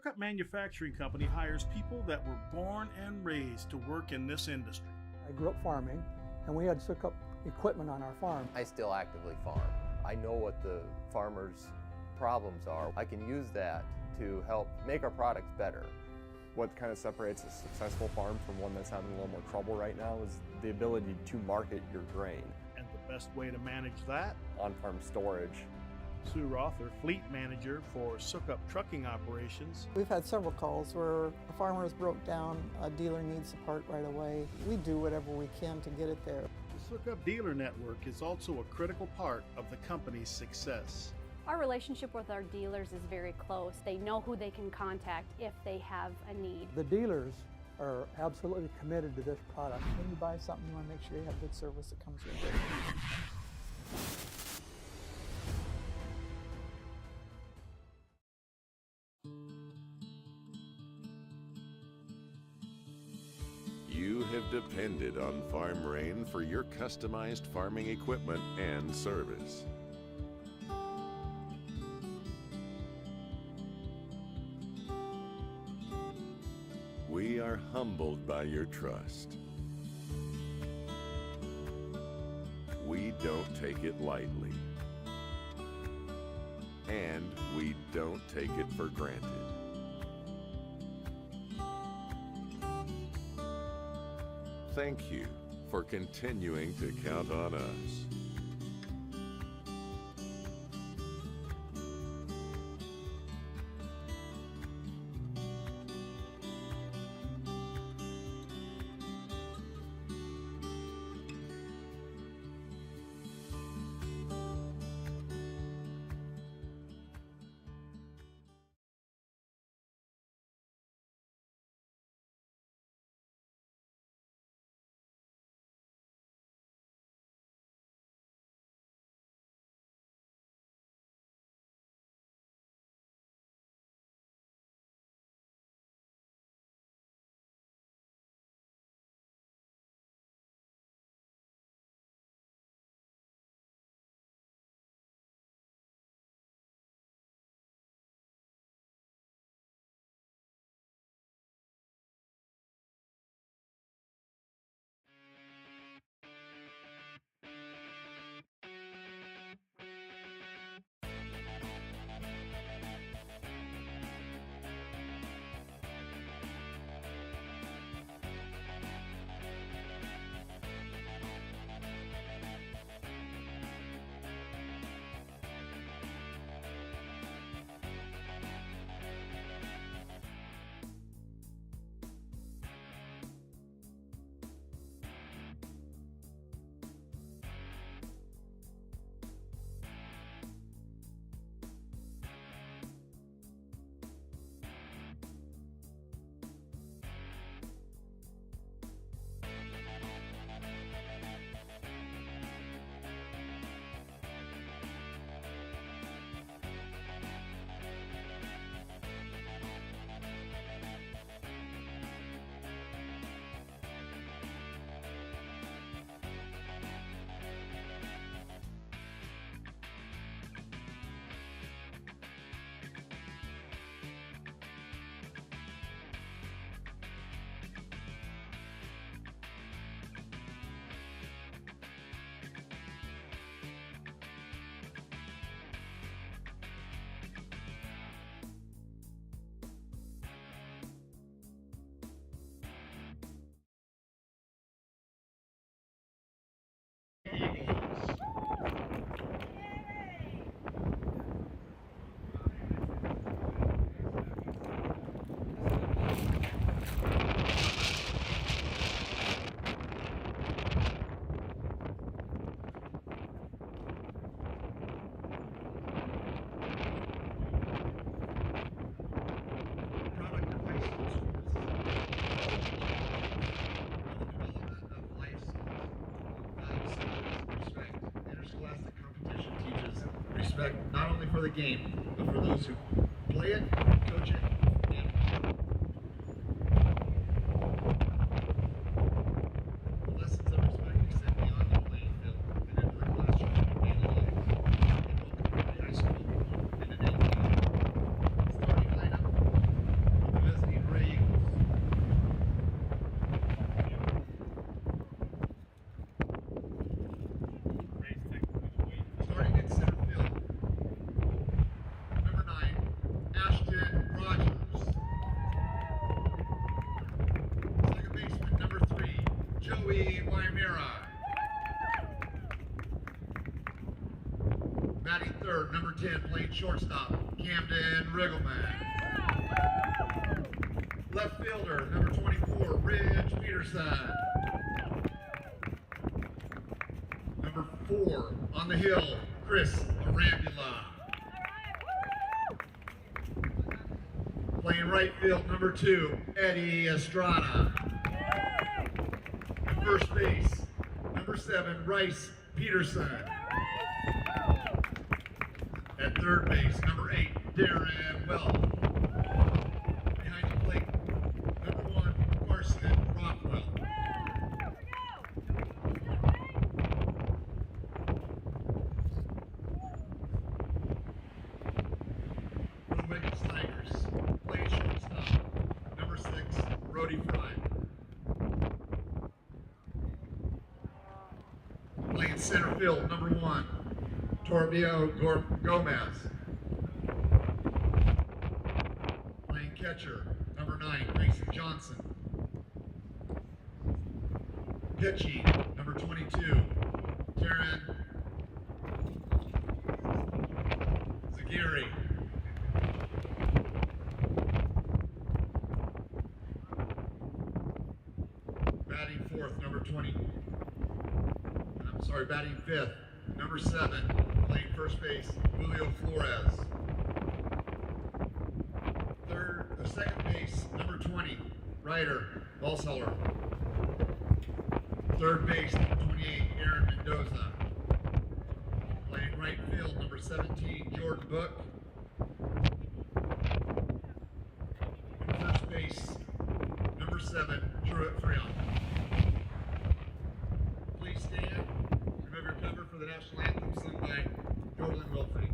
Sukup Manufacturing Company hires people that were born and raised to work in this industry. I grew up farming, and we had Sukup equipment on our farm. I still actively farm. I know what the farmers' problems are. I can use that to help make our products better. What kind of separates a successful farm from one that's having a little more trouble right now is the ability to market your grain. And the best way to manage that? On-farm storage. Sue Rother, fleet manager for Sukup Trucking Operations. We've had several calls where a farmer has broke down, a dealer needs the part right away. We do whatever we can to get it there. The Sukup Dealer Network is also a critical part of the company's success. Our relationship with our dealers is very close. They know who they can contact if they have a need. The dealers are absolutely committed to this product. When you buy something, you want to make sure you have good service that comes with it. You have depended on Farm Rain for your customized farming equipment and service. We are humbled by your trust. We don't take it lightly. And we don't take it for granted. Thank you for continuing to count on us. Respect not only for the game, but for those who play it, coach it, and the lessons of respect extend beyond the playing field and into the classroom and daily life in Oakland High School and in Starting lineup, Joey Wymera. Batting third, number 10, playing shortstop, Camden Riggleman. Left fielder, number 24, Ridge Peterson. Number 4, on the hill, Chris Arambula. Playing right field, number 2, Eddie Estrada. At first base, number 7, Bryce Peterson. At third base, number 8, Darren Well. Behind the plate, number 1, Carson Rockwell. For the Wiggins Tigers, playing shortstop, number 6, Brody Fry. Playing center field, number 1, Toribio Gomez. Playing catcher, number 9, Grayson Johnson. Pitching, number 22, Taryn Zagiri. Batting fourth, number 20. Batting fifth, number 7, playing first base, Julio Flores. Second base, number 20, Ryder Balseller. Third base, number 28, Aaron Mendoza. Playing right field, number 17, Jordan Book. And first base, number 7, Truett Freon. Please stand. Remove your cover for the national anthem sung by Jordan Wilfrey.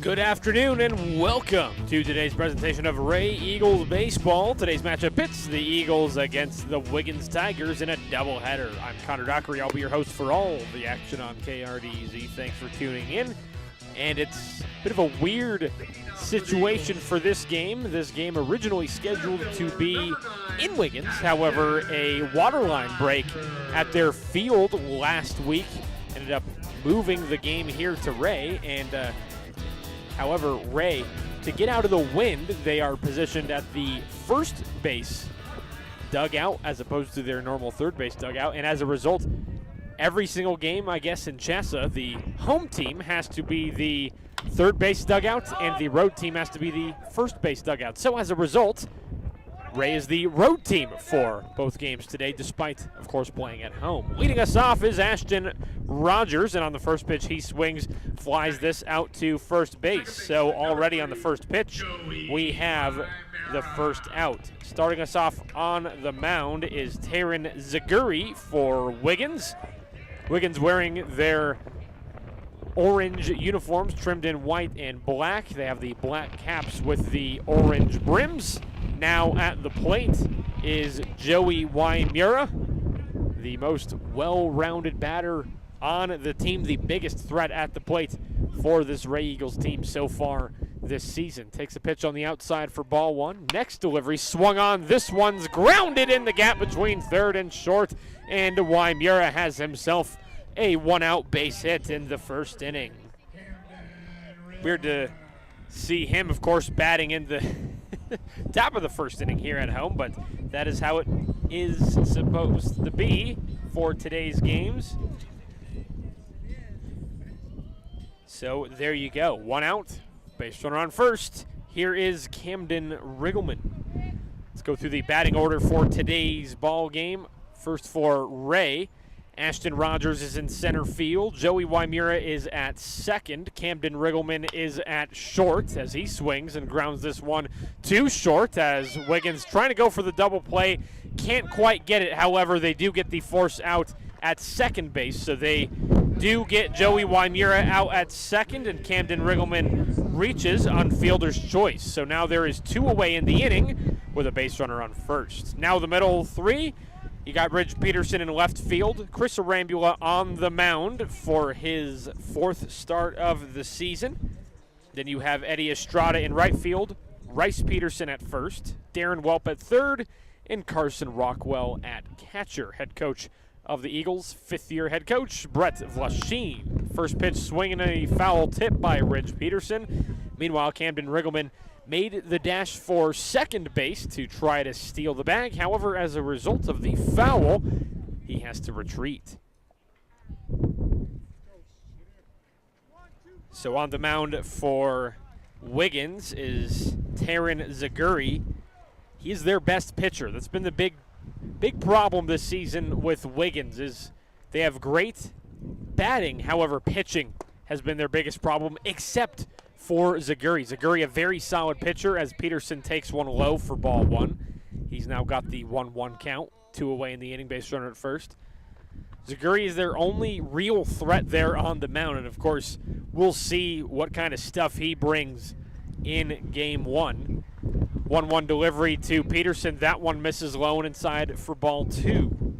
Good afternoon and welcome to today's presentation of Wray Eagles Baseball. Today's matchup pits the Eagles against the Wiggins Tigers in a doubleheader. I'm Connor Dockery. I'll be your host for all the action on KRDZ. Thanks for tuning in. And it's a bit of a weird situation for this game. This game originally scheduled to be in Wiggins. However, a waterline break at their field last week ended up moving the game here to Wray. And however, Wray, to get out of the wind, they are positioned at the first base dugout as opposed to their normal third base dugout. And as a result, every single game, I guess, in Chassa, the home team has to be the third base dugout and the road team has to be the first base dugout. So as a result, Wray is the road team for both games today, despite, of course, playing at home. Leading us off is Ashton Rogers, and on the first pitch, he swings, flies this out to first base. So already on the first pitch, we have the first out. Starting us off on the mound is Taryn Zaguri for Wiggins. Wiggins wearing their orange uniforms trimmed in white and black. They have the black caps with the orange brims. Now at the plate is Joey Wymura, the most well-rounded batter on the team, the biggest threat at the plate for this Wray Eagles team so far this season. Takes a pitch on the outside for ball one. Next delivery swung on. This one's grounded in the gap between third and short, and Wymura has himself a one-out base hit in the first inning. Weird to see him, of course, batting in the top of the first inning here at home, but that is how it is supposed to be for today's games. So there you go. One out. Base runner on first. Here is Camden Riggleman. Let's go through the batting order for today's ball game. First for Wray, Ashton Rogers is in center field. Joey Wymura is at second. Camden Riggleman is at short as he swings and grounds this one too short as Wiggins trying to go for the double play. Can't quite get it. However, they do get the force out at second base. So they do get Joey Wymura out at second, and Camden Riggleman reaches on fielder's choice. So now there is two away in the inning with a base runner on first. Now the middle three. You got Ridge Peterson in left field, Chris Arambula on the mound for his fourth start of the season. Then you have Eddie Estrada in right field, Rice Peterson at first, Darren Welp at third, and Carson Rockwell at catcher. Head coach of the Eagles, fifth-year head coach, Brett Vlaschin. First pitch swinging a foul tip by Ridge Peterson. Meanwhile, Camden Riggleman made the dash for second base to try to steal the bag. However, as a result of the foul, he has to retreat. So on the mound for Wiggins is Taryn Zaguri. He's their best pitcher. That's been the big problem this season with Wiggins is they have great batting. However, pitching has been their biggest problem, except for Zaguri. Zaguri, a very solid pitcher as Peterson takes one low for ball one. He's now got the 1-1 count, two away in the inning, base runner at first. Zaguri is their only real threat there on the mound, and of course, we'll see what kind of stuff he brings in game one. 1-1 delivery to Peterson. That one misses low and inside for ball two.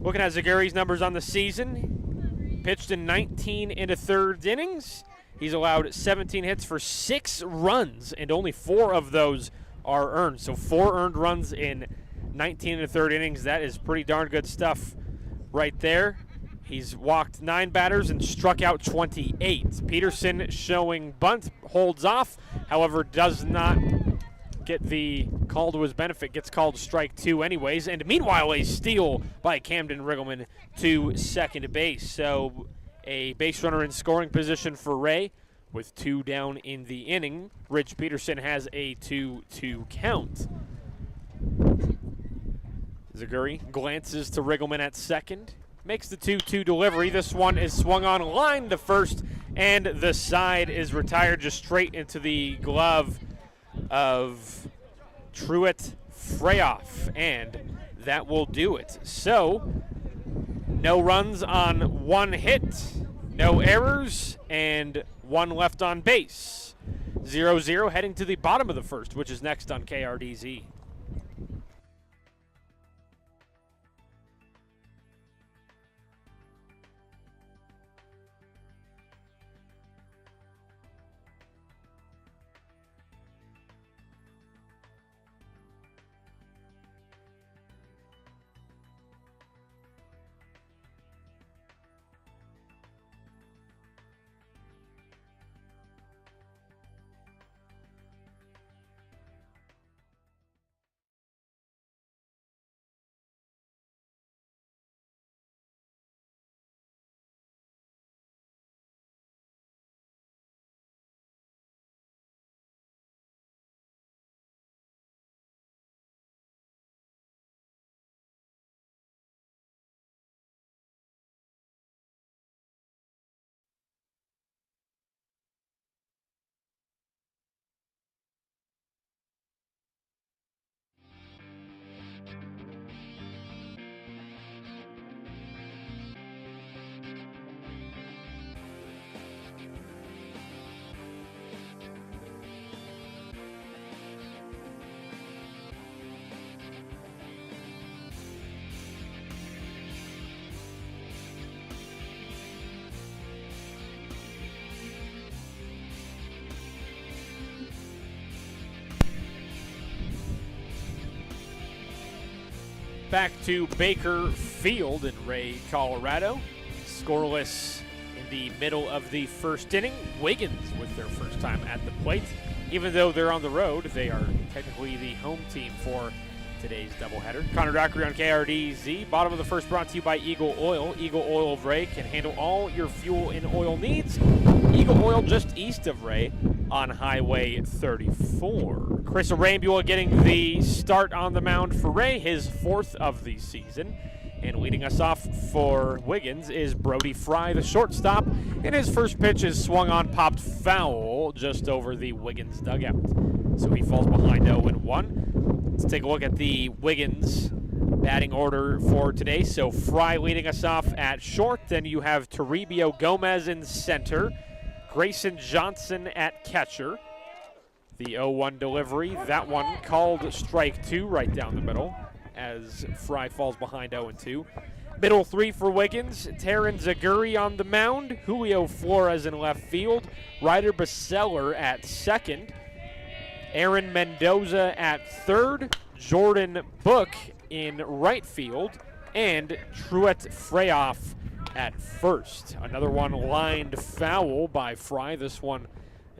Looking at Zaguri's numbers on the season, pitched in 19 1/3 innings. He's allowed 17 hits for 6 runs, and only 4 of those are earned. So 4 earned runs in 19 1/3 innings. That is pretty darn good stuff right there. He's walked 9 batters and struck out 28. Peterson showing bunt, holds off, however, does not get the call to his benefit, gets called strike 2 anyways. And meanwhile, a steal by Camden Riggleman to second base. So a base runner in scoring position for Wray with 2 down in the inning. Ridge Peterson has a 2-2 count. Zaguri glances to Riggleman at second, makes the 2-2 delivery. This one is swung on, line to first, and the side is retired just straight into the glove of Truett Freyoff, and that will do it. So, no runs on 1 hit, No errors and one left on base. 0-0 heading to the bottom of the first, which is next on KRDZ. Back to Baker Field in Wray, Colorado. Scoreless in the middle of the first inning. Wiggins with their first time at the plate. Even though they're on the road, they are technically the home team for today's doubleheader. Connor Dockery on KRDZ. Bottom of the first brought to you by Eagle Oil. Eagle Oil of Wray can handle all your fuel and oil needs. Eagle Oil just east of Wray on Highway 34. Chris Arambula getting the start on the mound for Wray, his fourth of the season. And leading us off for Wiggins is Brody Fry, the shortstop. And his first pitch is swung on, popped foul just over the Wiggins dugout. So he falls behind 0-1. Let's take a look at the Wiggins batting order for today. So Fry leading us off at short. Then you have Toribio Gomez in center. Grayson Johnson at catcher. The 0-1 delivery. That one called strike two right down the middle as Fry falls behind 0-2. Middle three for Wiggins. Taryn Zaguri on the mound. Julio Flores in left field. Ryder Baseller at second. Aaron Mendoza at third. Jordan Book in right field. And Truett Freyoff at first. Another one lined foul by Fry. This one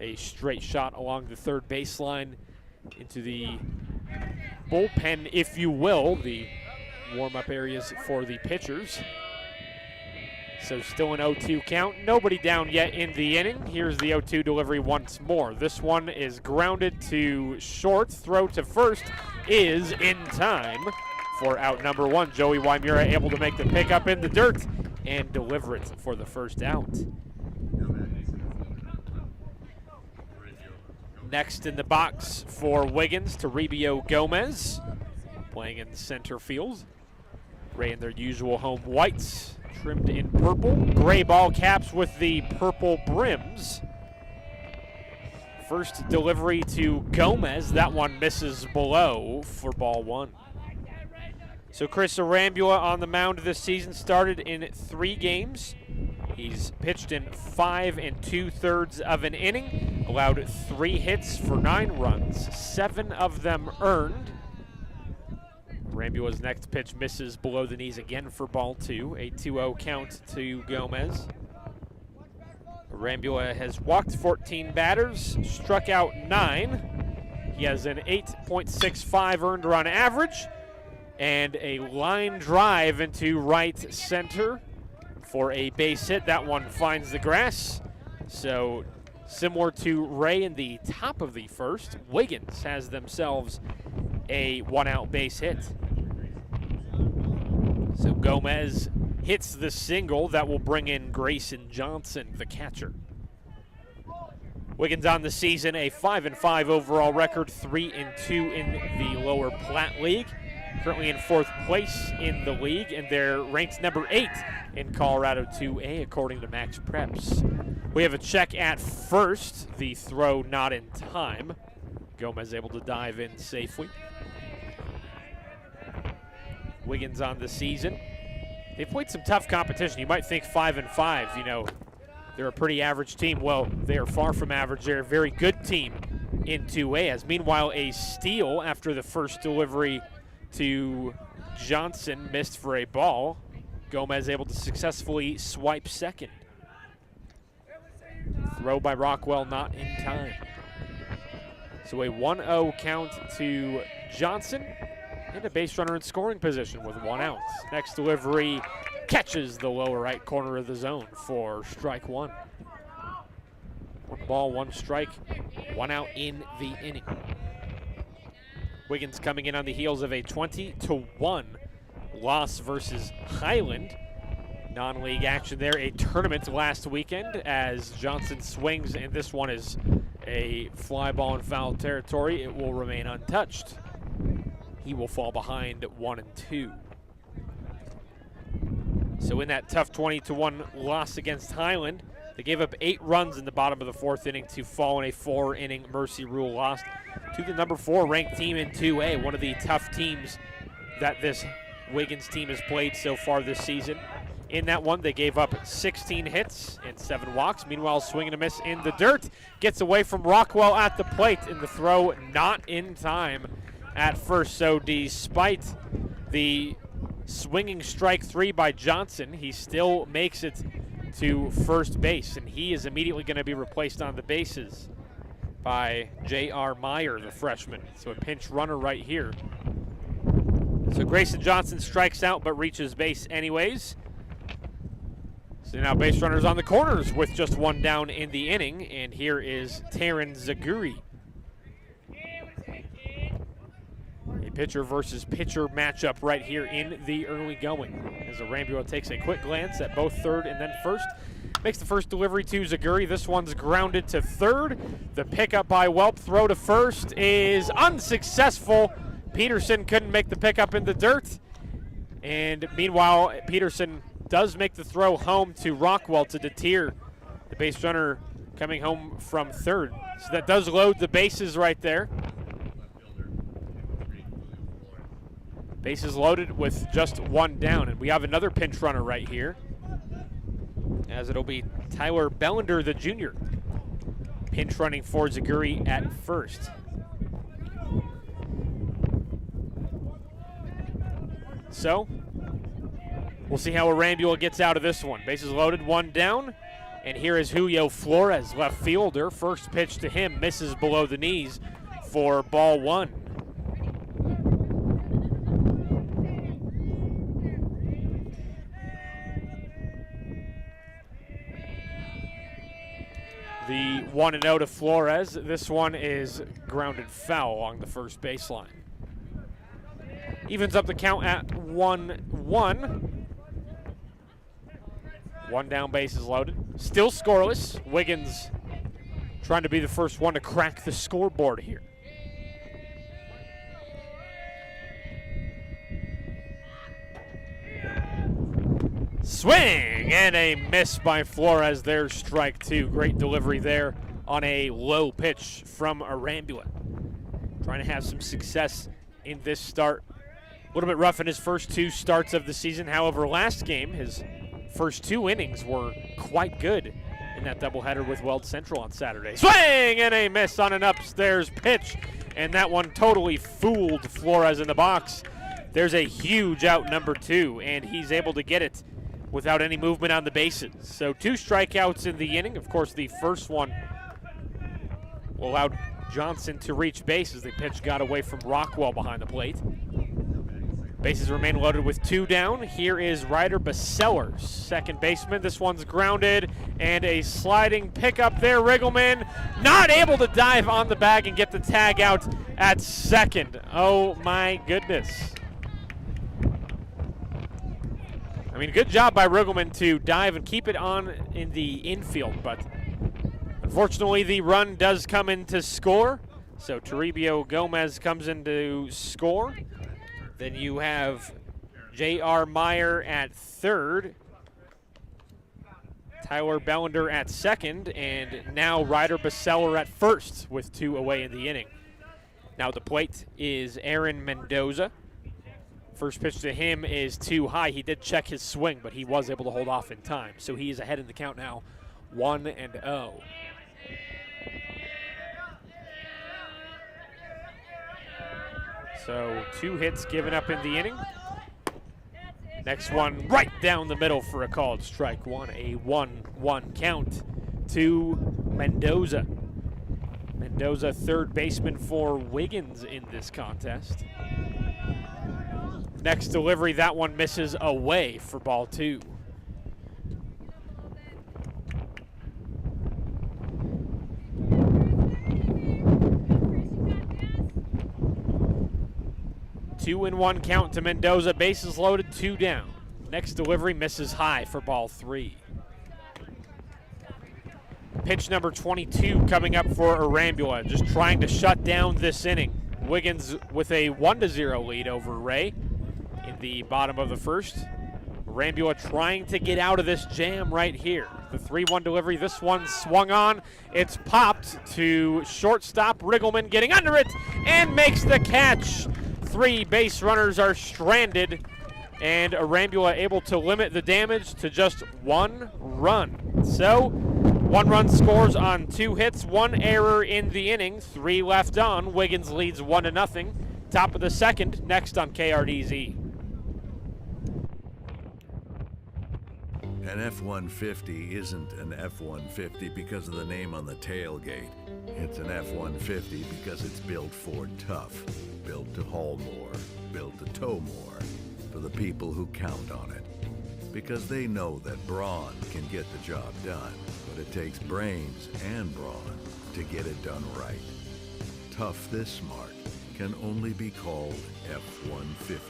a straight shot along the third baseline into the bullpen, if you will, the warm-up areas for the pitchers. So still an 0-2 count. Nobody down yet in the inning. Here's the 0-2 delivery once more. This one is grounded to short. Throw to first is in time for out number one. Joey Wymura able to make the pickup in the dirt and deliver it for the first out. Next in the box for Wiggins, Toribio Gomez, playing in center field. Wray in their usual home whites, trimmed in purple. Gray ball caps with the purple brims. First delivery to Gomez. That one misses below for ball one. So Chris Arambula on the mound this season, started in 3 games. He's pitched in 5 2/3 of an inning, allowed 3 hits for 9 runs, 7 of them earned. Arambula's next pitch misses below the knees again for ball 2, a 2-0 count to Gomez. Arambula has walked 14 batters, struck out 9. He has an 8.65 earned run average and a line drive into right center for a base hit. That one finds the grass. So similar to Wray in the top of the first, Wiggins has themselves a 1-out base hit. So Gomez hits the single that will bring in Grayson Johnson, the catcher. Wiggins on the season, a 5-5 overall record, 3-2 in the lower Platte League. currently in 4th place in the league, and they're ranked number 8 in Colorado 2A, according to Max Preps. We have a check at first. The throw not in time. Gomez able to dive in safely. Wiggins on the season. They've played some tough competition. You might think 5-5, you know, they're a pretty average team. Well, they are far from average. They're a very good team in 2A. As meanwhile, a steal after the first delivery to Johnson missed for a ball. Gomez able to successfully swipe second. Throw by Rockwell not in time. So a 1-0 count to Johnson, and a base runner in scoring position with 1 out. Next delivery catches the lower right corner of the zone for strike 1. 1 ball, 1 strike, 1 out in the inning. Wiggins coming in on the heels of a 20-1 loss versus Highland. Non-league action there, a tournament last weekend as Johnson swings, and this one is a fly ball in foul territory. It will remain untouched. He will fall behind 1-2. So in that tough 20-1 loss against Highland, they gave up 8 runs in the bottom of the 4th inning to fall in a 4-inning mercy rule loss to the number 4 ranked team in 2A, one of the tough teams that this Wiggins team has played so far this season. In that one, they gave up 16 hits and 7 walks. Meanwhile, swing and a miss in the dirt. Gets away from Rockwell at the plate, and the throw not in time at first. So despite the swinging strike 3 by Johnson, he still makes it to first base, and he is immediately going to be replaced on the bases by J.R. Meyer, the freshman. So a pinch runner right here. So Grayson Johnson strikes out but reaches base anyways. So now base runners on the corners with just 1 down in the inning, and here is Taryn Zaguri. A pitcher versus pitcher matchup right here in the early going. As Arambula takes a quick glance at both third and then first. Makes the first delivery to Zaguri. This one's grounded to third. The pickup by Welp, throw to first is unsuccessful. Peterson couldn't make the pickup in the dirt. And meanwhile, Peterson does make the throw home to Rockwell to deter the base runner coming home from third. So that does load the bases right there. Bases loaded with just 1 down, and we have another pinch runner right here, as it'll be Tyler Bellender, the junior, pinch running for Zaguri at first. So we'll see how Arambula gets out of this one. Bases loaded, 1 down, and here is Julio Flores, left fielder. First pitch to him misses below the knees for ball 1. The 1-0 to Flores. This one is grounded foul along the first baseline. Evens up the count at 1-1. 1 down, bases loaded. Still scoreless. Wiggins trying to be the first one to crack the scoreboard here. Swing and a miss by Flores. There's strike 2. Great delivery there on a low pitch from Arambula. Trying to have some success in this start. A little bit rough in his first 2 starts of the season. However, last game, his first 2 innings were quite good in that doubleheader with Weld Central on Saturday. Swing and a miss on an upstairs pitch, and that one totally fooled Flores in the box. There's a huge out, number 2, and he's able to get it without any movement on the bases. So 2 strikeouts in the inning. Of course, the first one allowed Johnson to reach base as the pitch got away from Rockwell behind the plate. Bases remain loaded with 2 down. Here is Ryder Basellers, second baseman. This one's grounded, and a sliding pickup there. Riggleman not able to dive on the bag and get the tag out at second. Oh my goodness. I mean, good job by Riggleman to dive and keep it on in the infield, but unfortunately the run does come in to score. So Toribio Gomez comes in to score. Then you have J.R. Meyer at third, Tyler Bellender at second, and now Ryder Baseller at first with 2 away in the inning. Now the plate is Aaron Mendoza. First pitch to him is too high. He did check his swing, but he was able to hold off in time. So he is ahead in the count now, 1-0. So 2 hits given up in the inning. Next one right down the middle for a called strike one. A 1-1 count to Mendoza. Mendoza, third baseman for Wiggins in this contest. Next delivery, that one misses away for ball 2. Two and 1 count to Mendoza. Bases loaded, 2 down. Next delivery misses high for ball 3. Pitch number 22 coming up for Arambula, just trying to shut down this inning. Wiggins with a 1-0 lead over Wray in the bottom of the first. Arambula trying to get out of this jam right here. The 3-1 delivery, this one swung on. It's popped to shortstop. Riggleman getting under it and makes the catch. 3 base runners are stranded, and Arambula able to limit the damage to just 1 run. So 1 run scores on 2 hits, 1 error in the inning, 3 left on. Wiggins leads 1-0. Top of the second, next on KRDZ. An F-150 isn't an F-150 because of the name on the tailgate. It's an F-150 because it's built Ford tough, built to haul more, built to tow more, for the people who count on it. Because they know that brawn can get the job done, but it takes brains and brawn to get it done right. Tough this smart can only be called F-150.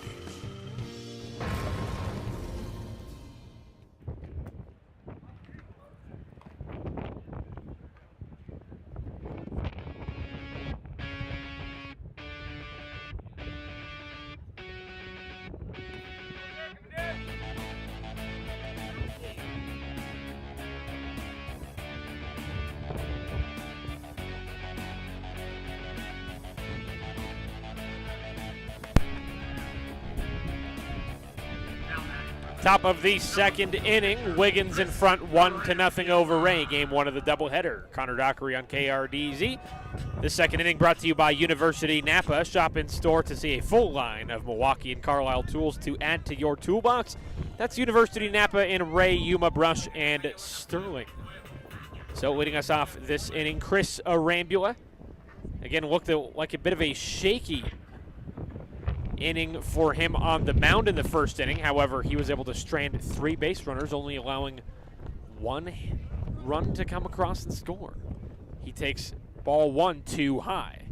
Top of the second inning, Wiggins in front 1-0 over Wray. Game 1 of the doubleheader. Connor Dockery on KRDZ. The second inning brought to you by University Napa. Shop in store to see a full line of Milwaukee and Carlisle tools to add to your toolbox. That's University Napa in Wray, Yuma, Brush, and Sterling. So leading us off this inning, Chris Arambula. Again, looked like a bit of a shaky inning for him on the mound in the first inning. However, he was able to strand 3 base runners, only allowing 1 run to come across and score. He takes ball 1 too high.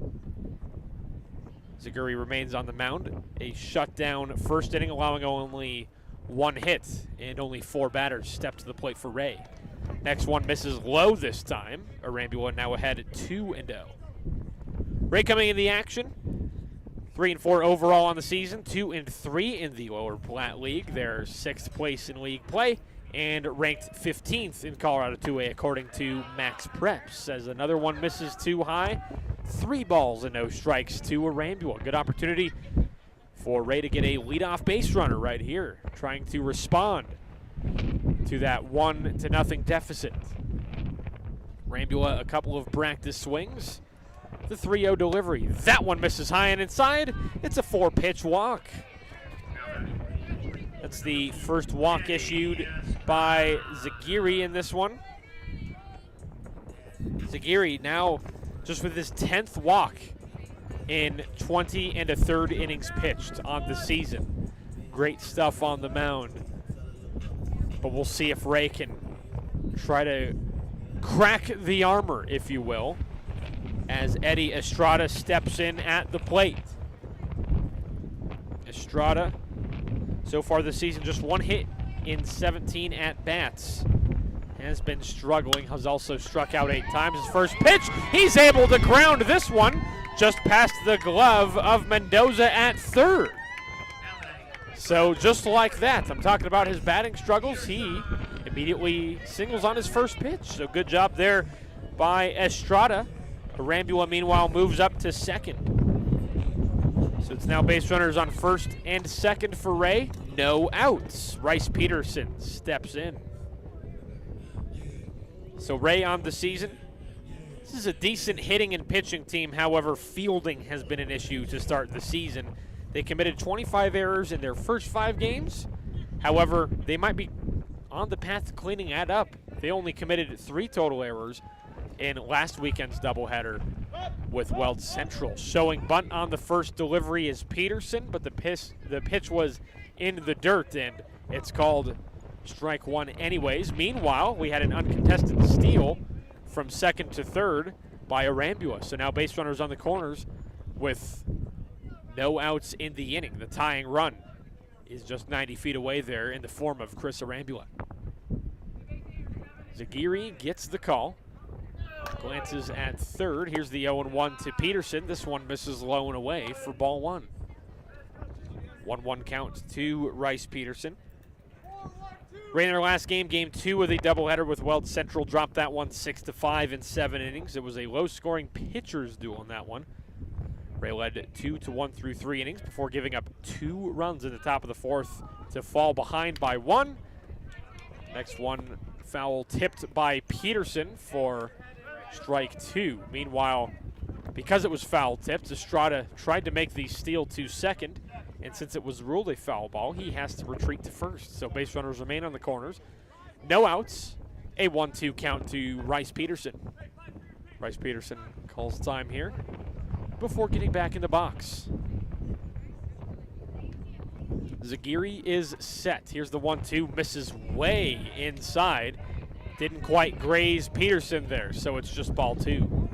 Zaguri remains on the mound. A shutdown first inning, allowing only 1 hit, and only 4 batters step to the plate for Wray. Next one misses low this time. Arambula now ahead 2-0. Wray coming in the action. 3-4 overall on the season, 2-3 in the Lower Platte League. They're 6th place in league play and ranked 15th in Colorado 2A according to Max Preps. As another one misses too high, 3 balls and no strikes to Arambula. Good opportunity for Wray to get a leadoff base runner right here, trying to respond to that 1-0 deficit. Arambula a couple of practice swings. The 3-0 delivery. That one misses high and inside. It's a 4-pitch walk. That's the first walk issued by Zagiri in this one. Zagiri now just with his 10th walk in 20 1/3 innings pitched on the season. Great stuff on the mound. But we'll see if Wray can try to crack the armor, if you will, as Eddie Estrada steps in at the plate. Estrada, so far this season, just 1 hit in 17 at-bats. Has been struggling, has also struck out 8 times. His first pitch, he's able to ground this one just past the glove of Mendoza at third. So just like that, I'm talking about his batting struggles. He immediately singles on his first pitch. So good job there by Estrada. Arambula, meanwhile, moves up to second. So it's now base runners on first and second for Wray. No outs. Rice Peterson steps in. So Wray on the season. This is a decent hitting and pitching team. However, fielding has been an issue to start the season. They committed 25 errors in their first 5 games. However, they might be on the path to cleaning that up. They only committed 3 total errors in last weekend's doubleheader with Weld Central. Showing bunt on the first delivery is Peterson, but the pitch was in the dirt, and it's called strike one anyways. Meanwhile, we had an uncontested steal from second to third by Arambula. So now base runners on the corners with no outs in the inning. The tying run is just 90 feet away there in the form of Chris Arambula. Zagiri gets the call. Glances at third. Here's the 0-1 to Peterson. This one misses low and away for ball 1. 1-1 count to Rice Peterson. Ray in their last game, game 2 of the doubleheader with Weld Central, dropped that one 6-5 in 7 innings. It was a low-scoring pitchers duel in that one. Ray led 2-1 through 3 innings before giving up 2 runs in the top of the 4th to fall behind by 1. Next one, foul tipped by Peterson for strike 2. Meanwhile, because it was foul tipped, Estrada tried to make the steal to second, and since it was ruled a foul ball, he has to retreat to first. So base runners remain on the corners. No outs. A 1-2 count to Rice Peterson. Rice Peterson calls time here before getting back in the box. Zagiri is set. Here's the 1-2, misses way inside. Didn't quite graze Peterson there, so it's just ball 2.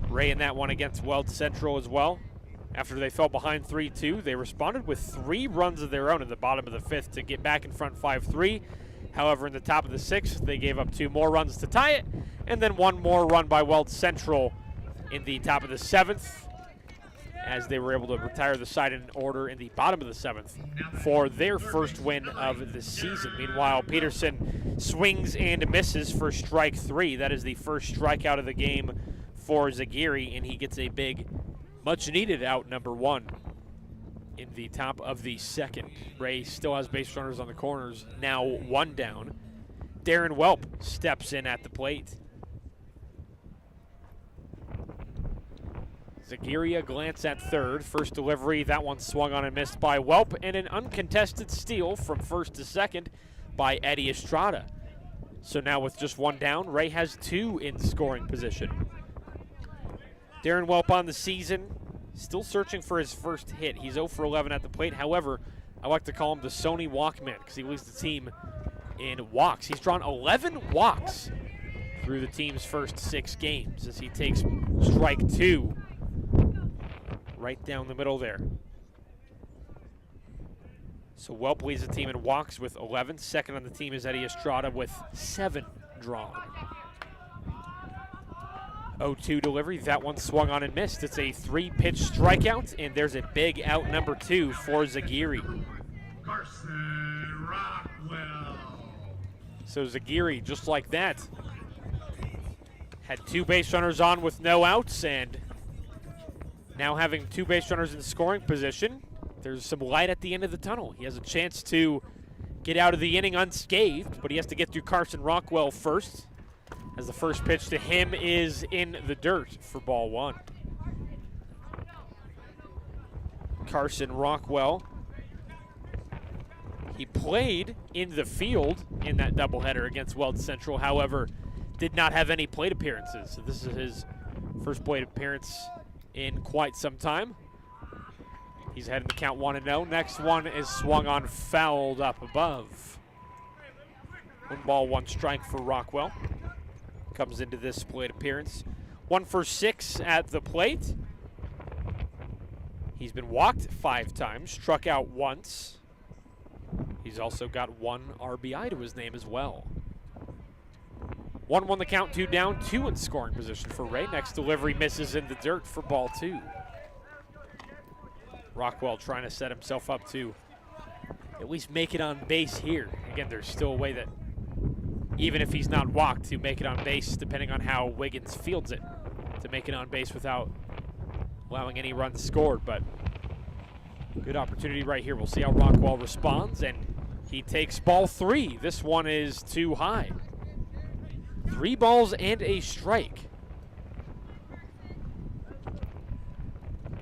Ray in that one against Weld Central as well. After they fell behind 3-2, they responded with 3 runs of their own in the bottom of the 5th to get back in front 5-3. However, in the top of the 6th, they gave up 2 more runs to tie it, and then 1 more run by Weld Central in the top of the 7th, as they were able to retire the side in order in the bottom of the 7th for their first win of the season. Meanwhile, Peterson swings and misses for strike 3. That is the first strikeout of the game for Zagiri, and he gets a big, much-needed out, number 1, in the top of the 2nd. Ray still has base runners on the corners, now 1 down. Darren Welp steps in at the plate. Zagiri a glance at third. First delivery, that one swung on and missed by Welp, and an uncontested steal from first to second by Eddie Estrada. So now with just 1 down, Ray has 2 in scoring position. Darren Welp on the season, still searching for his first hit. He's 0 for 11 at the plate. However, I like to call him the Sony Walkman because he leads the team in walks. He's drawn 11 walks through the team's first 6 games as he takes strike 2 right down the middle there. So Welp leads the team in walks with 11. Second on the team is Eddie Estrada with 7 drawn. 0-2 delivery. That one swung on and missed. It's a 3-pitch strikeout, and there's a big out, number 2 for Zagiri. Carson Rockwell. So Zagiri, just like that, had 2 base runners on with no outs, and now having 2 base runners in scoring position, there's some light at the end of the tunnel. He has a chance to get out of the inning unscathed, but he has to get through Carson Rockwell first, as the first pitch to him is in the dirt for ball 1. Carson Rockwell, he played in the field in that doubleheader against Weld Central, however, did not have any plate appearances. So this is his first plate appearance in quite some time. He's heading to count 1-0. Next one is swung on, fouled up above. 1 ball, 1 strike for Rockwell. Comes into this plate appearance. 1 for 6 at the plate. He's been walked 5 times, struck out once. He's also got 1 RBI to his name as well. 1-1 the count, 2 down, 2 in scoring position for Ray. Next delivery misses in the dirt for ball 2. Rockwell trying to set himself up to at least make it on base here. Again, there's still a way that, even if he's not walked, to make it on base, depending on how Wiggins fields it, to make it on base without allowing any runs scored. But good opportunity right here. We'll see how Rockwell responds, and he takes ball 3. This one is too high. 3 balls and a strike.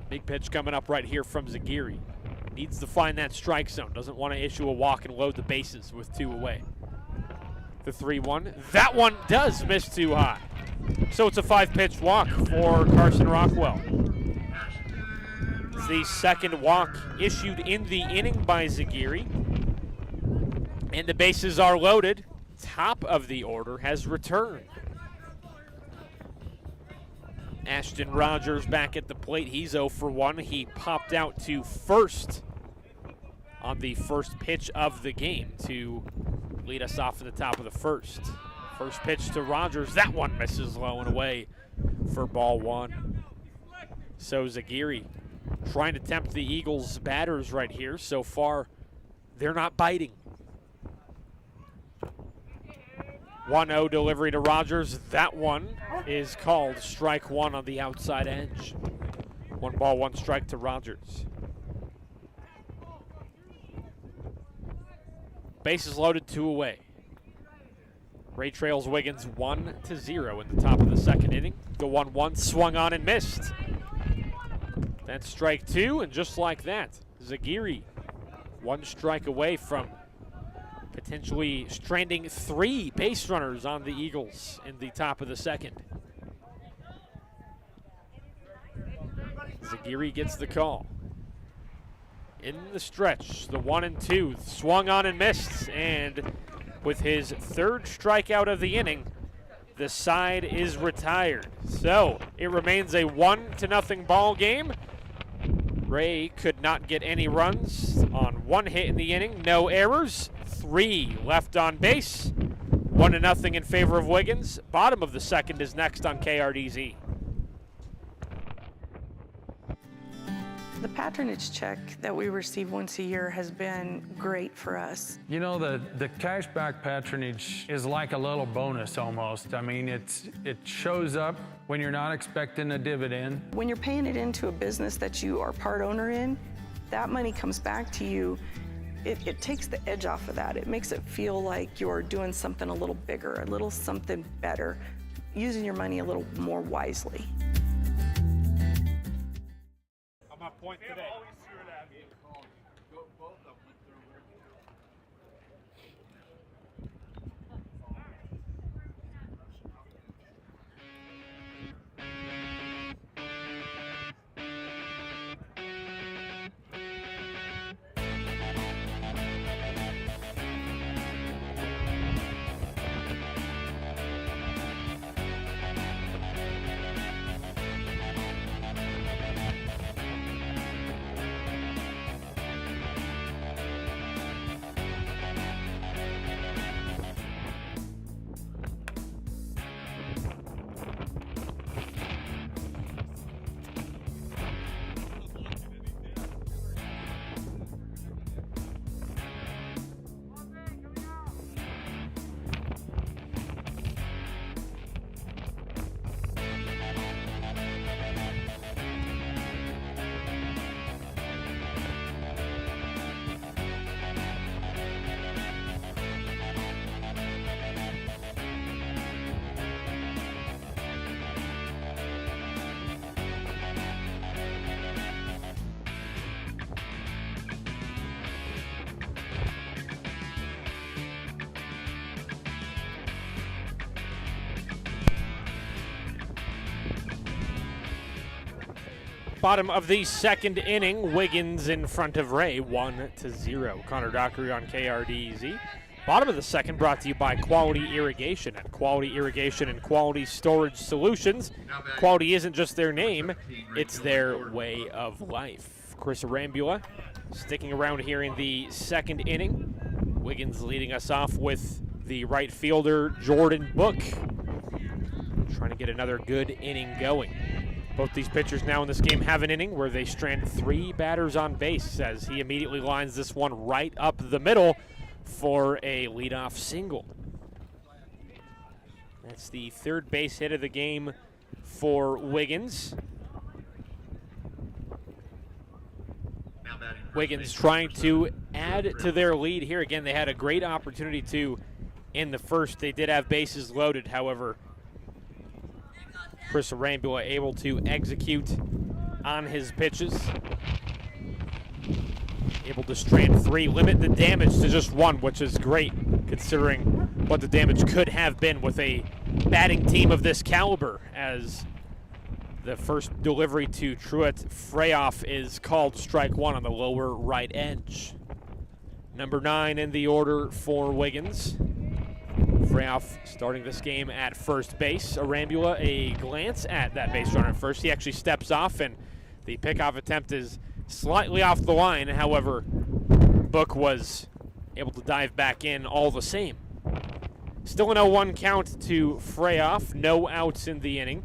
Big pitch coming up right here from Zagiri. Needs to find that strike zone. Doesn't want to issue a walk and load the bases with 2 away. The 3-1. That one does miss too high. So it's a 5-pitch walk for Carson Rockwell. It's the second walk issued in the inning by Zagiri. And the bases are loaded. Top of the order has returned. Ashton Rogers back at the plate. He's 0 for 1. He popped out to first on the first pitch of the game to lead us off at the top of the first. First pitch to Rogers. That one misses low and away for ball 1. So Zagiri trying to tempt the Eagles batters right here. So far, they're not biting. 1-0 delivery to Rogers. That one is called strike 1 on the outside edge. 1 ball, 1 strike to Rogers. Bases loaded, 2 away. Wray trails Wiggins 1-0 in the top of the second inning. The 1-1 swung on and missed. That's strike 2, and just like that, Zagiri 1 strike away from potentially stranding 3 base runners on the Eagles in the top of the second. Zagiri gets the call. In the stretch, the 1-2 swung on and missed, and with his 3rd strikeout of the inning, the side is retired. So it remains a 1-0 ball game. Wray could not get any runs on 1 hit in the inning, no errors. 3 left on base. 1-0 in favor of Wiggins. Bottom of the second is next on KRDZ. The patronage check that we receive once a year has been great for us. You know, the cashback patronage is like a little bonus almost. I mean, it shows up when you're not expecting a dividend. When you're paying it into a business that you are part owner in, that money comes back to you. It takes the edge off of that. It makes it feel like you're doing something a little bigger, a little something better, using your money a little more wisely. I'm on point today. Bottom of the second inning, Wiggins in front of Wray, 1-0. Connor Dockery on KRDZ. Bottom of the second brought to you by Quality Irrigation. At Quality Irrigation and Quality Storage Solutions, quality isn't just their name, it's their way of life. Chris Arambula sticking around here in the second inning. Wiggins leading us off with the right fielder, Jordan Book, trying to get another good inning going. Both these pitchers now in this game have an inning where they strand 3 batters on base as he immediately lines this one right up the middle for a leadoff single. That's the third base hit of the game for Wiggins. Wiggins trying to add to their lead here. Again, they had a great opportunity to in the first. They did have bases loaded, however, Chris Arambula able to execute on his pitches. Able to strand 3, limit the damage to just 1, which is great considering what the damage could have been with a batting team of this caliber, as the first delivery to Truett Freyoff is called strike 1 on the lower right edge. Number 9 in the order for Wiggins. Freyoff starting this game at first base. Arambula a glance at that base runner at first. He actually steps off, and the pickoff attempt is slightly off the line. However, Book was able to dive back in all the same. Still an 0-1 count to Freyoff. No outs in the inning.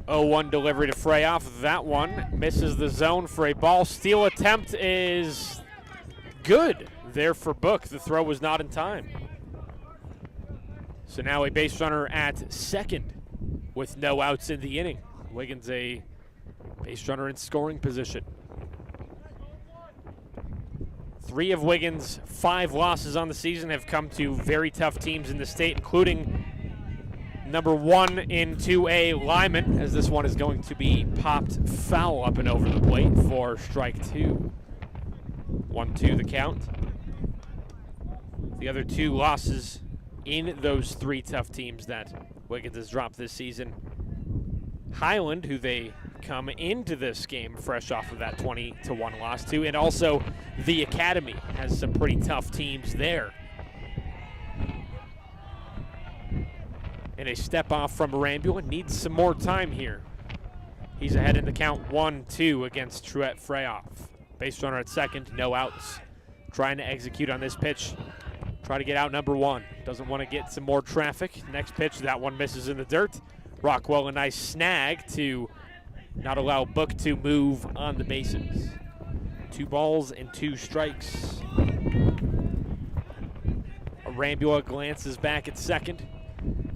Oh, 0-1 delivery to Freyoff. That one misses the zone for a ball. Steal attempt is good there for Book. The throw was not in time. So now a base runner at second with no outs in the inning. Wiggins a base runner in scoring position. 3 of Wiggins' 5 losses on the season have come to very tough teams in the state, including number 1 in 2A Lyman, as this one is going to be popped foul up and over the plate for strike 2. 1-2 the count. The other 2 losses in those 3 tough teams that Wiggins has dropped this season. Highland, who they come into this game fresh off of that 20-1 loss to, and also the Academy has some pretty tough teams there. And a step off from Arambula, needs some more time here. He's ahead in the count 1-2 against Truett Freyoff. Base runner at second, no outs. Trying to execute on this pitch. Try to get out number 1. Doesn't want to get some more traffic. Next pitch, that one misses in the dirt. Rockwell a nice snag to not allow Book to move on the bases. 2 balls and 2 strikes. Arambula glances back at second.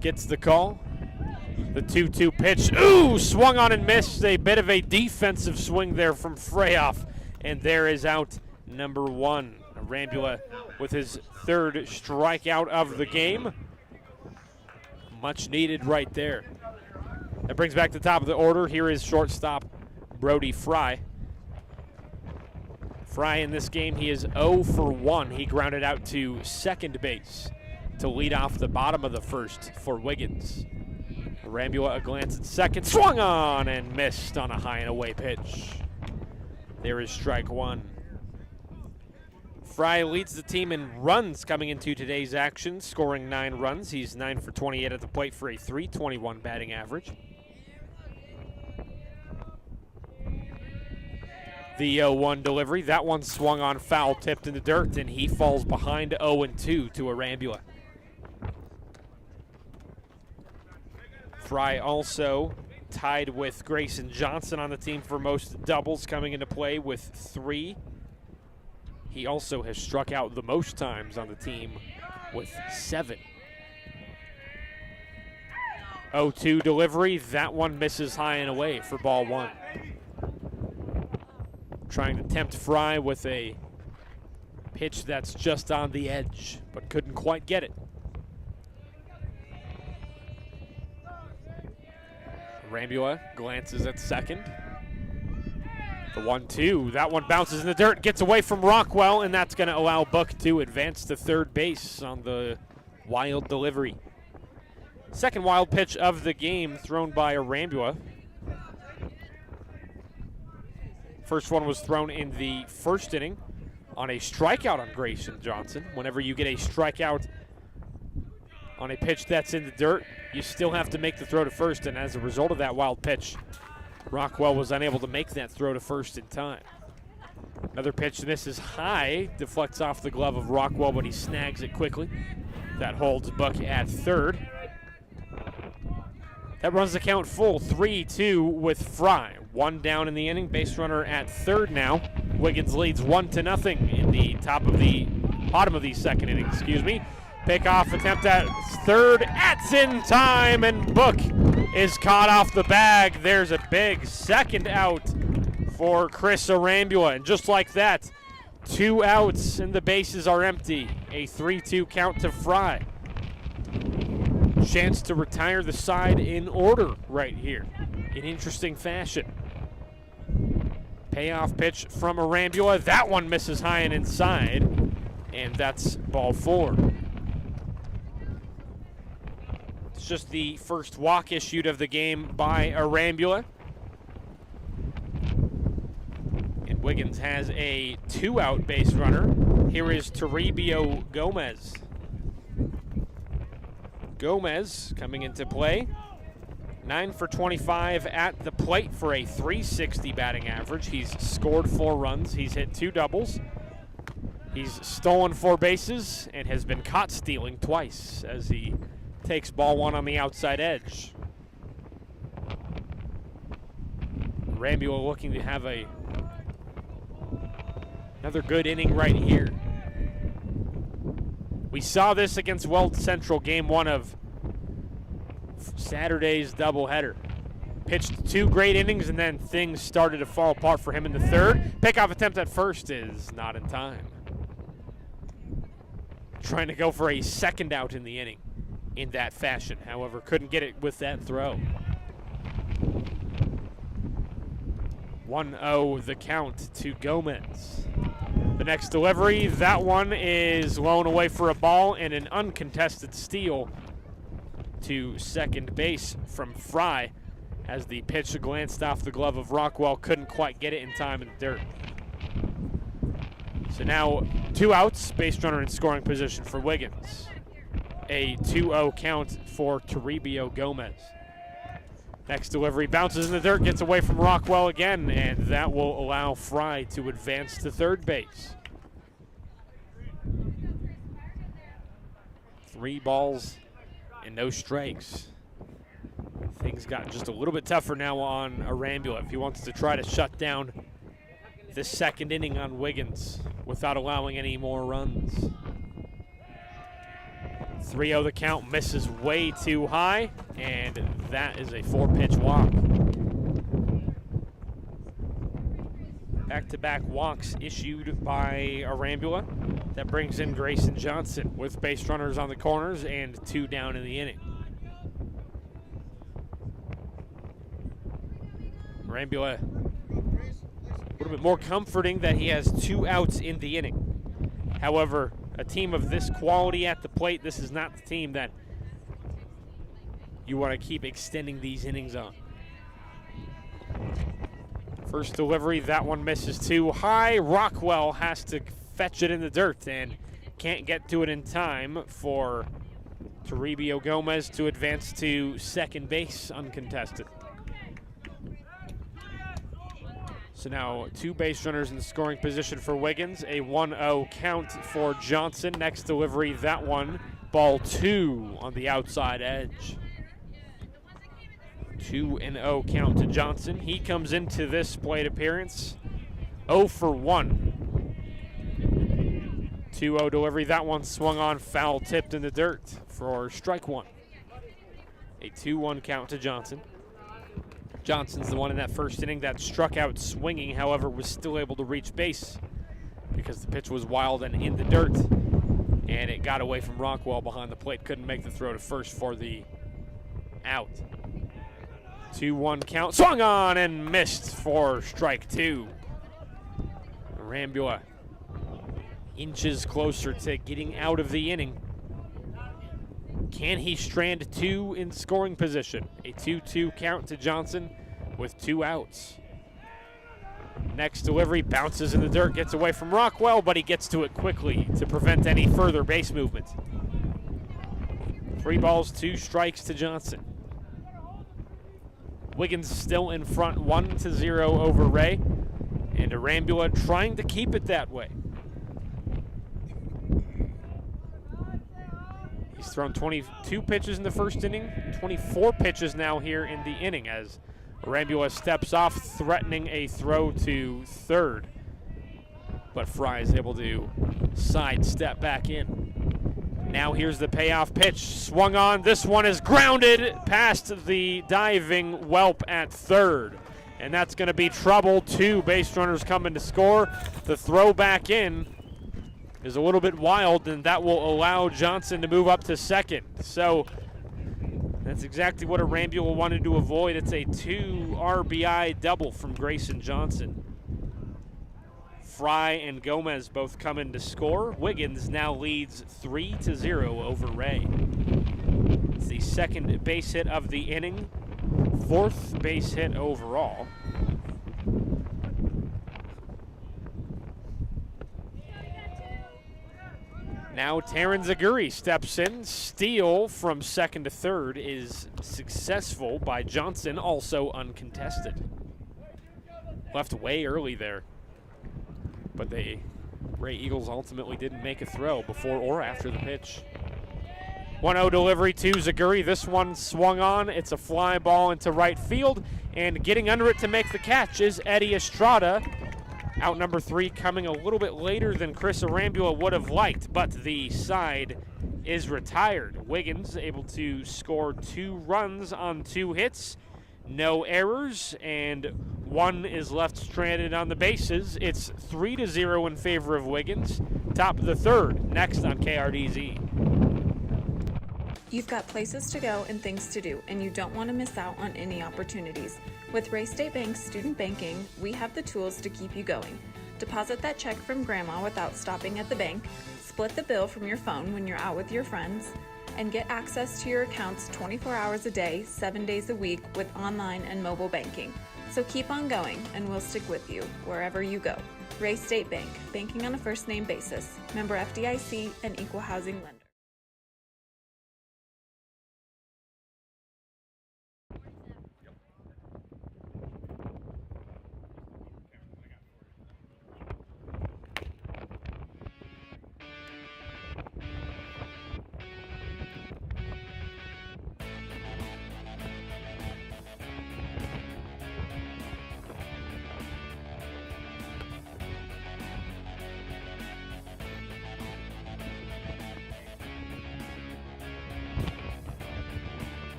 Gets the call. The 2-2 pitch. Ooh, swung on and missed. A bit of a defensive swing there from Freyoff. And there is out number 1. Arambula with his 3rd strikeout of the game. Much needed right there. That brings back the top of the order. Here is shortstop Brody Fry. Fry in this game, he is 0 for 1. He grounded out to second base to lead off the bottom of the first for Wiggins. Arambula a glance at second, swung on and missed on a high and away pitch. There is strike 1. Fry leads the team in runs coming into today's action, scoring 9 runs. He's 9 for 28 at the plate for a .321 batting average. The 0-1 delivery, that one swung on foul, tipped in the dirt, and he falls behind 0-2 to Arambula. Fry also tied with Grayson Johnson on the team for most doubles coming into play with 3. He also has struck out the most times on the team with 7. 0-2 delivery, that one misses high and away for ball 1. Trying to tempt Fry with a pitch that's just on the edge, but couldn't quite get it. Arambula glances at second. The 1-2, that one bounces in the dirt, gets away from Rockwell, and that's going to allow Book to advance to third base on the wild delivery. Second wild pitch of the game thrown by Arambula. First one was thrown in the first inning on a strikeout on Grayson Johnson. Whenever you get a strikeout on a pitch that's in the dirt, you still have to make the throw to first, and as a result of that wild pitch, Rockwell was unable to make that throw to first in time. Another pitch, and this is high, deflects off the glove of Rockwell, but he snags it quickly. That holds Buck at third. That runs the count full, 3-2 with Fry. One down in the inning, base runner at third now. Wiggins leads 1-0 in the bottom of the second inning, Pickoff attempt at third, that's in time, and Book is caught off the bag. There's a big second out for Chris Arambula, and just like that, 2 outs and the bases are empty. A 3-2 count to Fry. Chance to retire the side in order right here in interesting fashion. Payoff pitch from Arambula. That one misses high and inside, and that's ball 4. It's just the first walk issued of the game by Arambula. And Wiggins has a 2-out base runner. Here is Toribio Gomez. Gomez coming into play. 9 for 25 at the plate for a .360 batting average. He's scored 4 runs. He's hit 2 doubles. He's stolen 4 bases and has been caught stealing twice as he takes ball 1 on the outside edge. Arambula looking to have another good inning right here. We saw this against Weld Central, game 1 of Saturday's doubleheader. Pitched 2 great innings, and then things started to fall apart for him in the third. Pickoff attempt at first is not in time. Trying to go for a second out in the inning in that fashion. However, couldn't get it with that throw. 1-0 the count to Gomez. The next delivery, that one is blown away for a ball and an uncontested steal to second base from Fry as the pitch glanced off the glove of Rockwell, couldn't quite get it in time in the dirt. So now 2 outs, base runner in scoring position for Wiggins. A 2-0 count for Toribio Gomez. Next delivery bounces in the dirt, gets away from Rockwell again, and that will allow Fry to advance to third base. 3 balls and no strikes. Things got just a little bit tougher now on Arambula if he wants to try to shut down this second inning on Wiggins without allowing any more runs. 3-0 the count, misses way too high, and that is a 4-pitch walk. Back-to-back walks issued by Arambula. That brings in Grayson Johnson with base runners on the corners and 2 down in the inning. Arambula, a little bit more comforting that he has 2 outs in the inning. However, a team of this quality at the plate, this is not the team that you want to keep extending these innings on. First delivery, that one misses too high. Rockwell has to fetch it in the dirt and can't get to it in time for Toribio Gomez to advance to second base uncontested. So now 2 base runners in scoring position for Wiggins. A 1-0 count for Johnson. Next delivery, that one, ball 2 on the outside edge. 2-0 count to Johnson. He comes into this plate appearance 0 for 1. 2-0 delivery. That one swung on, foul tipped in the dirt for strike 1. A 2-1 count to Johnson. Johnson's the one in that first inning that struck out swinging, however, was still able to reach base because the pitch was wild and in the dirt, and it got away from Rockwell behind the plate. Couldn't make the throw to first for the out. 2-1 count, swung on and missed for strike 2. Arambula inches closer to getting out of the inning. Can he strand 2 in scoring position? A 2-2 count to Johnson with 2 outs. Next delivery bounces in the dirt, gets away from Rockwell, but he gets to it quickly to prevent any further base movement. 3 balls, 2 strikes to Johnson. Wiggins still in front 1-0 over Wray. And Arambula trying to keep it that way. He's thrown 22 pitches in the first inning, 24 pitches now here in the inning as Arambula steps off, threatening a throw to third. But Fry is able to sidestep back in. Now here's the payoff pitch, swung on. This one is grounded past the diving Welp at third. And that's going to be trouble. 2 base runners coming to score. The throw back in is a little bit wild, and that will allow Johnson to move up to second. So that's exactly what Arambula wanted to avoid. It's a 2 RBI double from Grayson Johnson. Fry and Gomez both come in to score. Wiggins now leads 3-0 over Wray. It's the second base hit of the inning, 4th base hit overall. Now Taryn Zaguri steps in. Steal from second to third is successful by Johnson, also uncontested. Left way early there. But the Wray Eagles ultimately didn't make a throw before or after the pitch. 1-0 delivery to Zaguri. This one swung on. It's a fly ball into right field. And getting under it to make the catch is Eddie Estrada. Out number 3 coming a little bit later than Chris Arambula would have liked, but the side is retired. Wiggins able to score 2 runs on 2 hits, no errors, and 1 is left stranded on the bases. It's 3-0 in favor of Wiggins. Top of the 3rd, next on KRDZ. You've got places to go and things to do, and you don't want to miss out on any opportunities. With Wray State Bank's student banking, we have the tools to keep you going. Deposit that check from grandma without stopping at the bank, split the bill from your phone when you're out with your friends, and get access to your accounts 24 hours a day, 7 days a week with online and mobile banking. So keep on going, and we'll stick with you wherever you go. Wray State Bank, banking on a first name basis. Member FDIC and equal housing lender.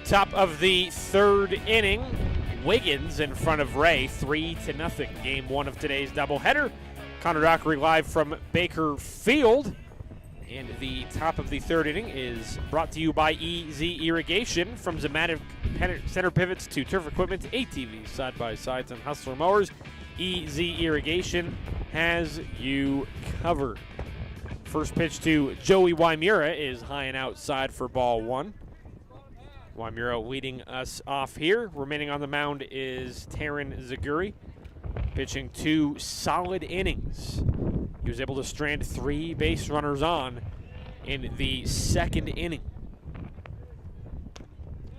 Top of the 3rd inning, Wiggins in front of Wray, 3-0. Game 1 of today's doubleheader. Connor Dockery live from Baker Field. And the top of the 3rd inning is brought to you by EZ Irrigation. From Zematic center pivots to turf equipment to ATVs, side-by-sides, and Hustler mowers, EZ Irrigation has you covered. First pitch to Joey Wymura is high and outside for ball 1. Wymura leading us off here. Remaining on the mound is Taryn Zaguri, pitching 2 solid innings. He was able to strand 3 base runners on in the 2nd inning.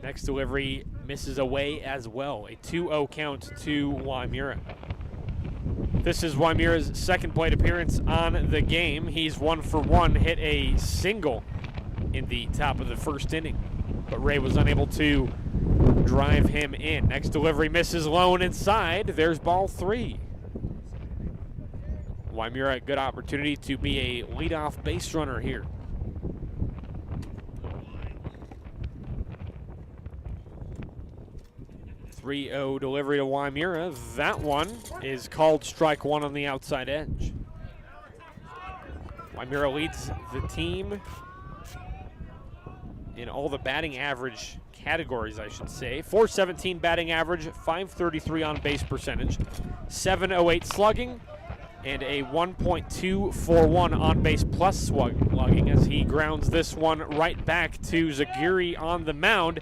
Next delivery misses away as well. A 2-0 count to Wymura. This is Wymura's 2nd plate appearance on the game. He's 1 for 1, hit a single in the top of the 1st inning, but Wray was unable to drive him in. Next delivery misses low and inside. There's ball 3. Wymura, a good opportunity to be a leadoff base runner here. 3-0 delivery to Wymura. That one is called strike 1 on the outside edge. Wymura leads the team in all the batting average categories, I should say. .417 batting average, .533 on base percentage, .708 slugging, and a 1.241 on-base plus slugging as he grounds this one right back to Zagiri on the mound.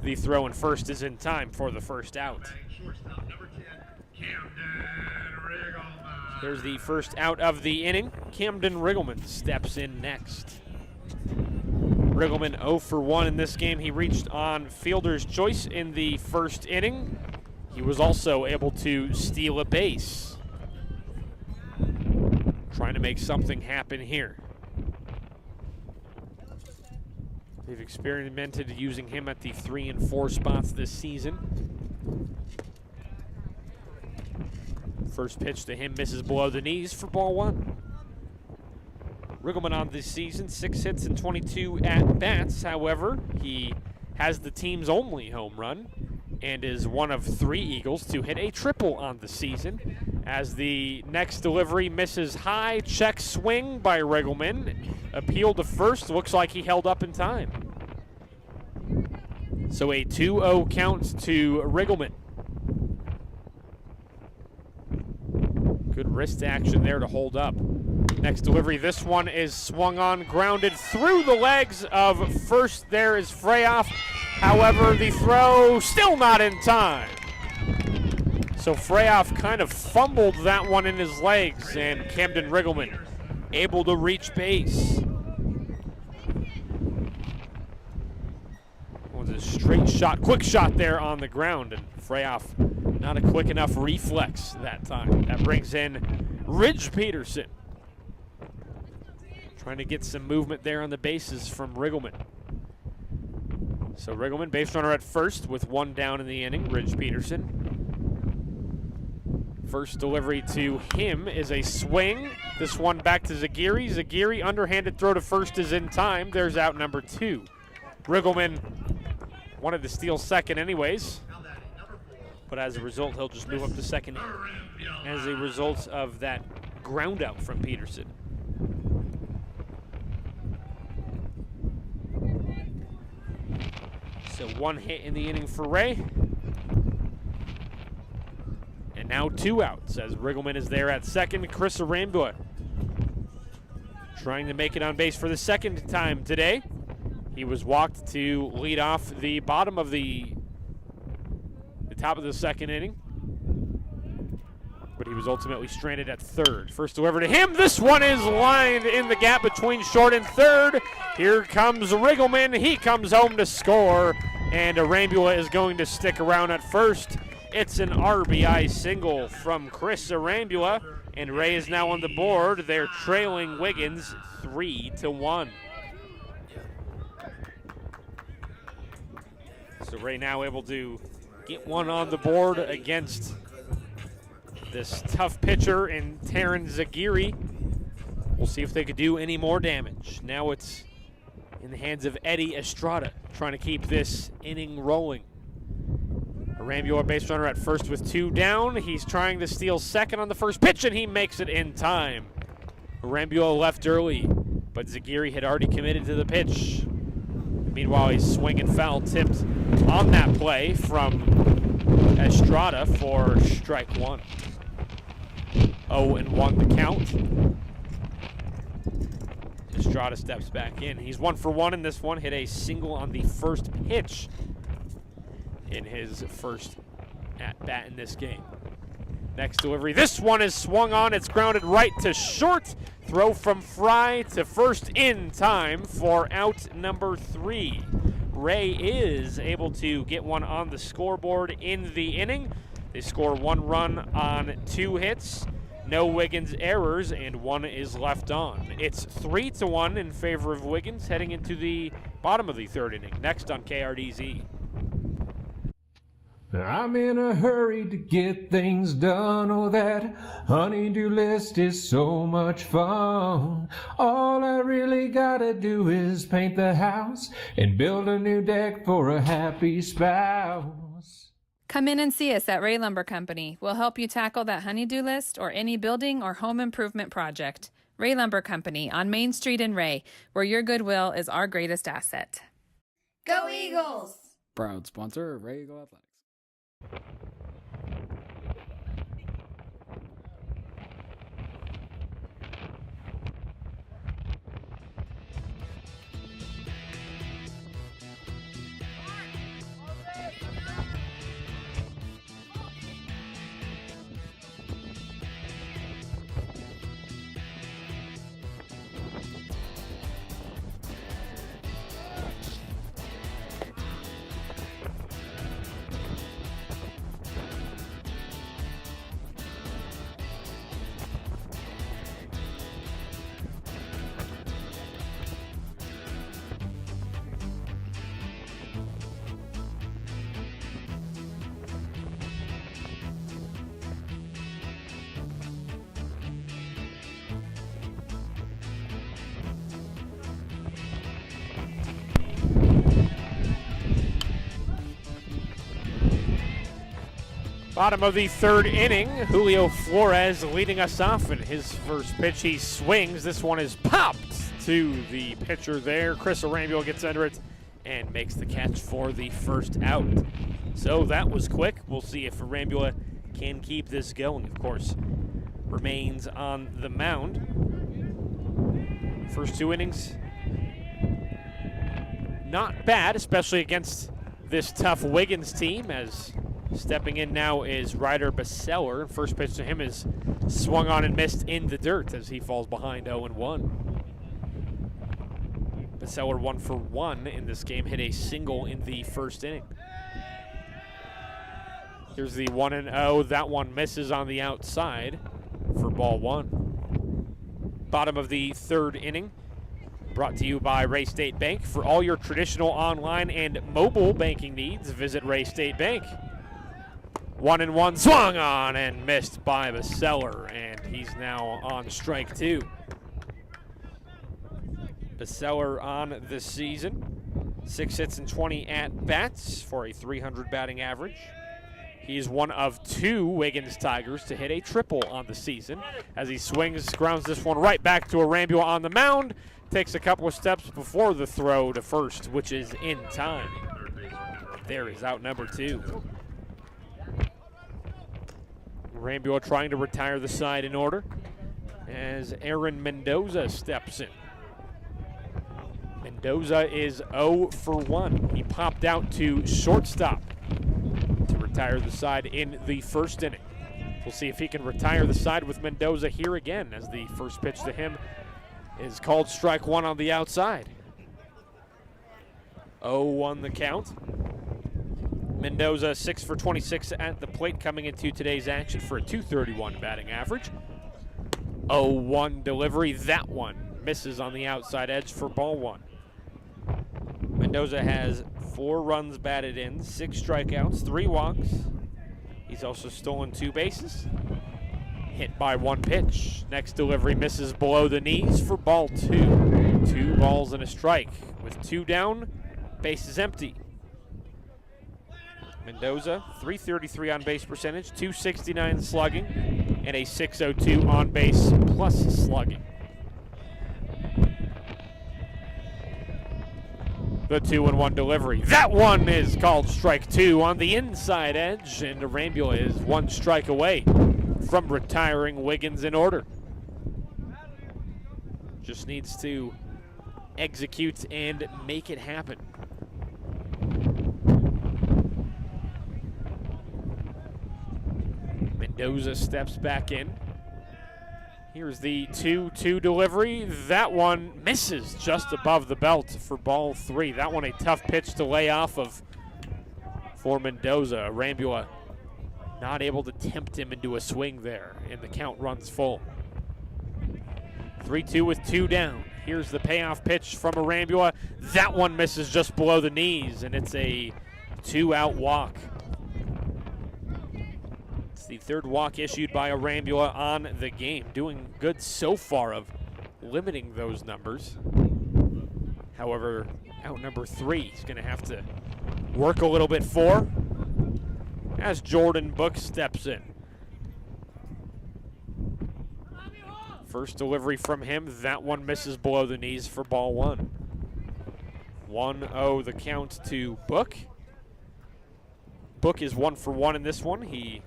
The throw in first is in time for the first out. There's the first out of the inning. Camden Riggleman steps in next. Riggleman 0 for 1 in this game. He reached on fielder's choice in the first inning. He was also able to steal a base. Trying to make something happen here. They've experimented using him at the 3 and 4 spots this season. First pitch to him misses below the knees for ball 1. Riggleman on this season, 6 hits and 22 at-bats. However, he has the team's only home run and is one of 3 Eagles to hit a triple on the season. As the next delivery misses high, check swing by Riggleman. Appeal to first, looks like he held up in time. So a 2-0 count to Riggleman. Good wrist action there to hold up. Next delivery, this one is swung on, grounded through the legs of first. There is Freyoff. However, the throw still not in time. So Freyoff kind of fumbled that one in his legs, and Camden Riggleman able to reach base. Was a straight shot, quick shot there on the ground, and Freyoff not a quick enough reflex that time. That brings in Ridge Peterson. Trying to get some movement there on the bases from Riggleman. So Riggleman, base runner at first with 1 down in the inning, Ridge Peterson. First delivery to him is a swing. This one back to Zagiri. Zagiri, underhanded throw to first is in time. There's out number 2. Riggleman wanted to steal second anyways, but as a result, he'll just move up to second as a result of that ground out from Peterson. So 1 hit in the inning for Wray. And now 2 outs as Riggleman is there at second. Chris Arambula trying to make it on base for the second time today. He was walked to lead off the bottom of the top of the second inning, but he was ultimately stranded at third. First delivery to him. This one is lined in the gap between short and third. Here comes Riggleman. He comes home to score, and Arambula is going to stick around at first. It's an RBI single from Chris Arambula, and Wray is now on the board. They're trailing Wiggins 3-1. So Wray now able to get one on the board against this tough pitcher in Taryn Zagiri. We'll see if they could do any more damage. Now it's in the hands of Eddie Estrada trying to keep this inning rolling. Arambula, base runner at first with 2 down. He's trying to steal second on the first pitch, and he makes it in time. Arambula left early, but Zagiri had already committed to the pitch. Meanwhile, he's swinging foul tipped on that play from Estrada for strike 1. 0-1 the count. Estrada steps back in. He's 1 for 1 in this one. Hit a single on the first pitch in his first at-bat in this game. Next delivery. This one is swung on. It's grounded right to short. Throw from Fry to first in time for out number 3. Wray is able to get one on the scoreboard in the inning. They score 1 run on 2 hits. No Wiggins errors, and 1 is left on. It's 3-1 in favor of Wiggins heading into the bottom of the 3rd inning. Next on KRDZ. I'm in a hurry to get things done. Oh, that honey-do list is so much fun. All I really gotta do is paint the house and build a new deck for a happy spouse. Come in and see us at Wray Lumber Company. We'll help you tackle that honey-do list or any building or home improvement project. Wray Lumber Company on Main Street in Wray, where your goodwill is our greatest asset. Go Eagles! Proud sponsor of Wray Eagle Athletics. Bottom of the third inning, Julio Flores leading us off in his first pitch. He swings. This one is popped to the pitcher there. Chris Arambula gets under it and makes the catch for the first out. So that was quick. We'll see if Arambula can keep this going. Of course, remains on the mound. First 2 innings, not bad, especially against this tough Wiggins team, as stepping in now is Ryder Baseller. First pitch to him is swung on and missed in the dirt as he falls behind 0-1. Baseller 1 for 1 in this game, hit a single in the first inning. Here's the 1-0. That one misses on the outside for ball 1. Bottom of the third inning. Brought to you by Wray State Bank. For all your traditional online and mobile banking needs, visit Wray State Bank. 1-1, swung on and missed by Baseller, and he's now on strike 2. Baseller on the season, 6 hits and 20 at-bats for a .300 batting average. He's one of 2 Wiggins Tigers to hit a triple on the season. As he swings, grounds this one right back to Arambula on the mound. Takes a couple of steps before the throw to first, which is in time. There is out number 2. Arambula trying to retire the side in order as Aaron Mendoza steps in. Mendoza is 0 for 1. He popped out to shortstop to retire the side in the first inning. We'll see if he can retire the side with Mendoza here again, as the first pitch to him is called strike 1 on the outside. 0-1 the count. Mendoza 6 for 26 at the plate, coming into today's action for a .231 batting average. 0-1 delivery. That one misses on the outside edge for ball 1. Mendoza has 4 runs batted in, 6 strikeouts, 3 walks. He's also stolen 2 bases. Hit by 1 pitch. Next delivery misses below the knees for ball 2. 2 balls and a strike. With 2 down, bases empty. Mendoza, .333 on base percentage, .269 slugging, and a .602 on base plus slugging. The 2-1 delivery. That one is called strike 2 on the inside edge, and Arambula is 1 strike away from retiring Wiggins in order. Just needs to execute and make it happen. Mendoza steps back in. Here's the 2-2 delivery. That one misses just above the belt for ball 3. That one a tough pitch to lay off of for Mendoza. Arambula not able to tempt him into a swing there, and the count runs full. 3-2 with 2 down. Here's the payoff pitch from Arambula. That one misses just below the knees, and it's a 2-out walk. The 3rd walk issued by Arambula on the game. Doing good so far of limiting those numbers. However, out number 3 is going to have to work a little bit for as Jordan Book steps in. First delivery from him. That one misses below the knees for ball 1. 1-0 the count to Book. Book is 1 for 1 in this one. He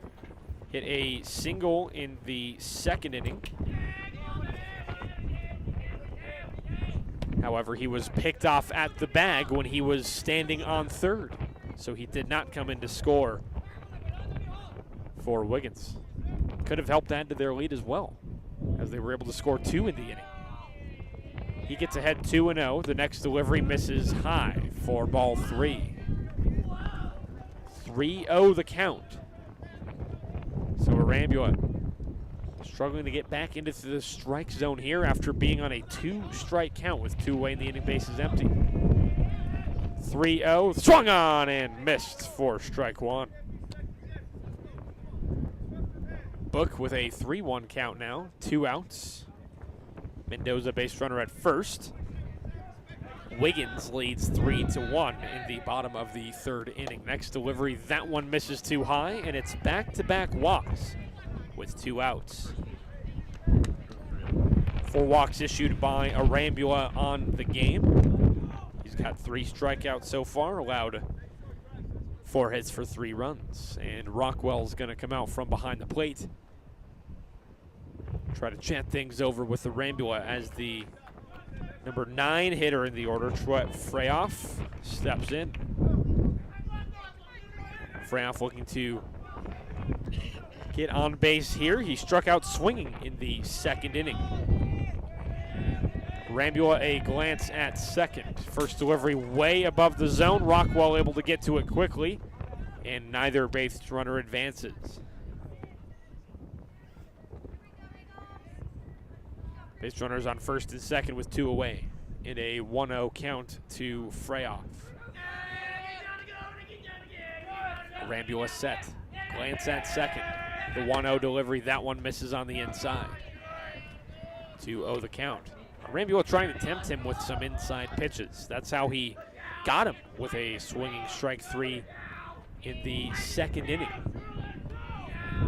hit a single in the 2nd inning. However, he was picked off at the bag when he was standing on 3rd, so he did not come in to score for Wiggins. Could have helped add to their lead as well, as they were able to score 2 in the inning. He gets ahead 2-0. The next delivery misses high for ball 3. 3-0 the count. So Arambula struggling to get back into the strike zone here after being on a 2-strike count with 2 away and the inning bases empty. 3-0, swung on and missed for strike 1. Book with a 3-1 count now, 2 outs. Mendoza base runner at first. Wiggins leads 3-1 in the bottom of the third inning. Next delivery, that one misses too high, and it's back-to-back walks with 2 outs. 4 walks issued by Arambula on the game. He's got 3 strikeouts so far, allowed 4 hits for 3 runs. And Rockwell's going to come out from behind the plate. Try to chat things over with Arambula as the number 9 hitter in the order, Freyoff, steps in. Freyoff looking to get on base here. He struck out swinging in the second inning. Arambula a glance at second. First delivery way above the zone. Rockwell able to get to it quickly, and neither base runner advances. Base runners on first and second with 2 away, and a 1-0 count to Freyoff. Arambula set. Glance at second. The 1-0 delivery, that one misses on the inside. 2-0 the count. Arambula trying to tempt him with some inside pitches. That's how he got him with a swinging strike 3 in the second inning.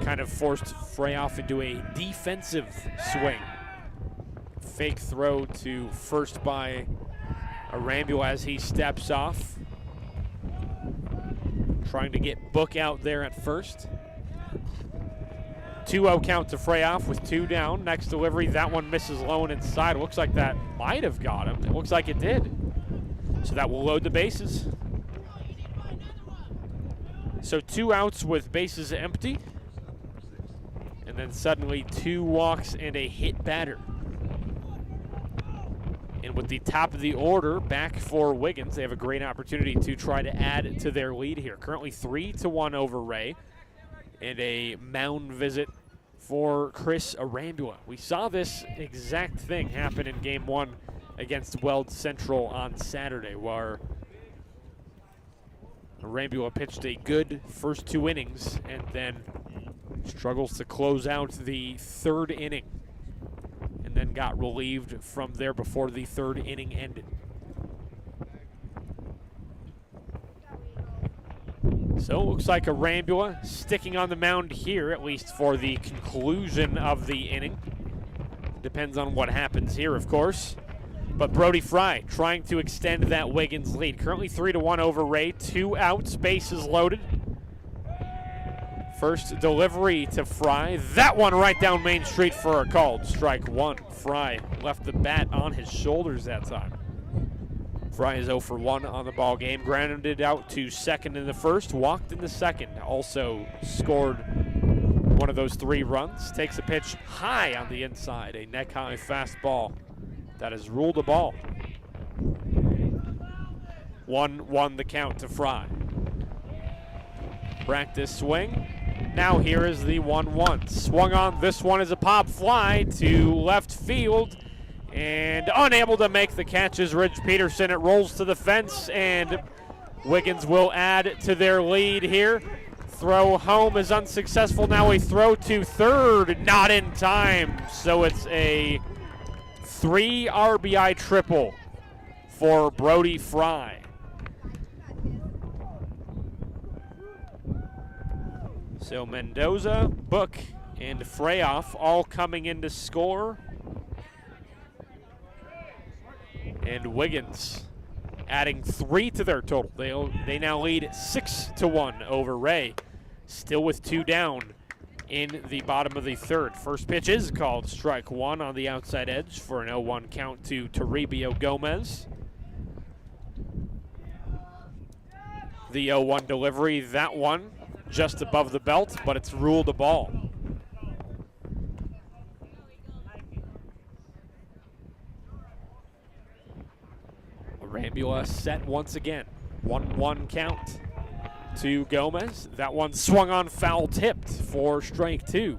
Kind of forced Freyoff into a defensive swing. Fake throw to first by Arambula as he steps off. Trying to get Book out there at first. 2-0 count to Freyoff with 2 down. Next delivery, that one misses low and inside. Looks like that might have got him. It looks like it did. So that will load the bases. So 2 outs with bases empty. And then suddenly 2 walks and a hit batter. And with the top of the order back for Wiggins, they have a great opportunity to try to add to their lead here. Currently 3-1 over Wray. And a mound visit for Chris Arambula. We saw this exact thing happen in Game 1 against Weld Central on Saturday, where Arambula pitched a good first 2 innings and then struggles to close out the 3rd inning, and then got relieved from there before the 3rd inning ended. So it looks like Arambula sticking on the mound here, at least for the conclusion of the inning. Depends on what happens here, of course. But Brody Fry trying to extend that Wiggins lead. Currently 3-1 over Wray. 2 outs, bases loaded. First delivery to Fry. That one right down Main Street for a called strike 1. Fry left the bat on his shoulders that time. Fry is 0 for 1 on the ball game. Grounded out to second in the first, walked in the second. Also scored one of those 3 runs. Takes a pitch high on the inside, a neck-high fastball that has ruled a ball. 1-1 the count to Fry. Practice swing. Now here is the 1-1. Swung on. This one is a pop fly to left field. And unable to make the catches, Ridge Peterson. It rolls to the fence, and Wiggins will add to their lead here. Throw home is unsuccessful. Now a throw to third, not in time. So it's a 3 RBI triple for Brody Fry. So Mendoza, Book, and Freyoff all coming in to score. And Wiggins adding 3 to their total. They now lead 6-1 over Wray. Still with 2 down in the bottom of the 3rd. First pitch is called strike 1 on the outside edge for an 0-1 count to Toribio Gomez. The 0-1 delivery, that one just above the belt, but it's ruled a ball. Arambula set once again. 1-1 count to Gomez. That one swung on, foul tipped for strike 2.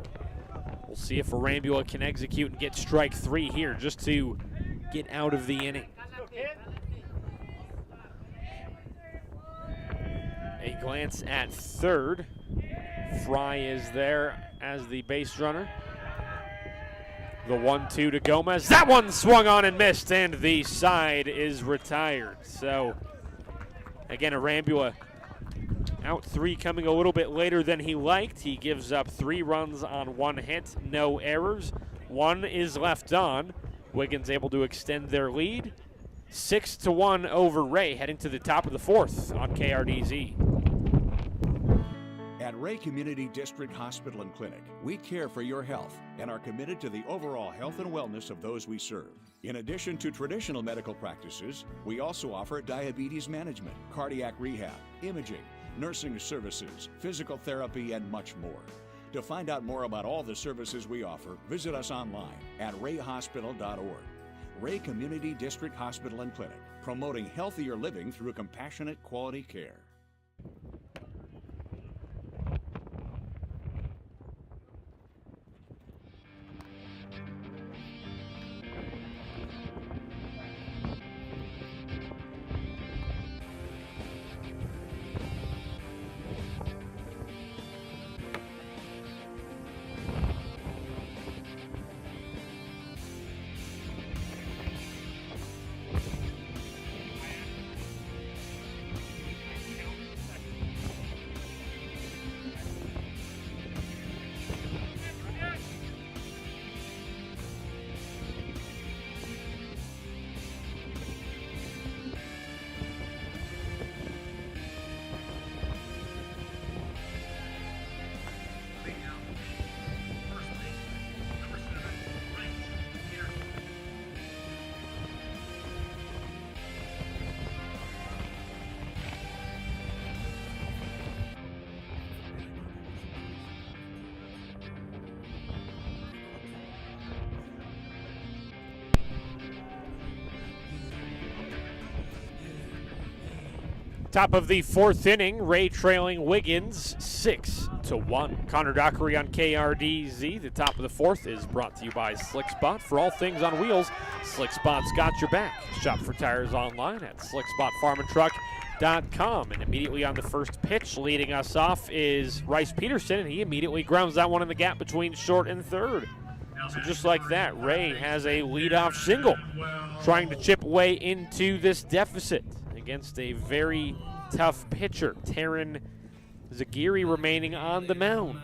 We'll see if Arambula can execute and get strike 3 here just to get out of the inning. A glance at third. Fry is there as the base runner. The 1-2 to Gomez. That one swung on and missed, and the side is retired. So, again, Arambula out 3 coming a little bit later than he liked. He gives up 3 runs on 1 hit, no errors. 1 is left on. Wiggins able to extend their lead. 6-1 over Wray, heading to the top of the 4th on KRDZ. At Wray Community District Hospital and Clinic, we care for your health and are committed to the overall health and wellness of those we serve. In addition to traditional medical practices, we also offer diabetes management, cardiac rehab, imaging, nursing services, physical therapy, and much more. To find out more about all the services we offer, visit us online at rayhospital.org. Wray Community District Hospital and Clinic, promoting healthier living through compassionate quality care. Top of the 4th inning, Wray trailing Wiggins 6-1. Connor Dockery on KRDZ. The top of the 4th is brought to you by Slick Spot. For all things on wheels, Slick Spot's got your back. Shop for tires online at slickspotfarmandtruck.com. And immediately on the first pitch, leading us off is Rice Peterson, and he immediately grounds that one in the gap between short and third. So just like that, Wray has a leadoff single, trying to chip away into this deficit against a very tough pitcher. Taryn Zagiri remaining on the mound.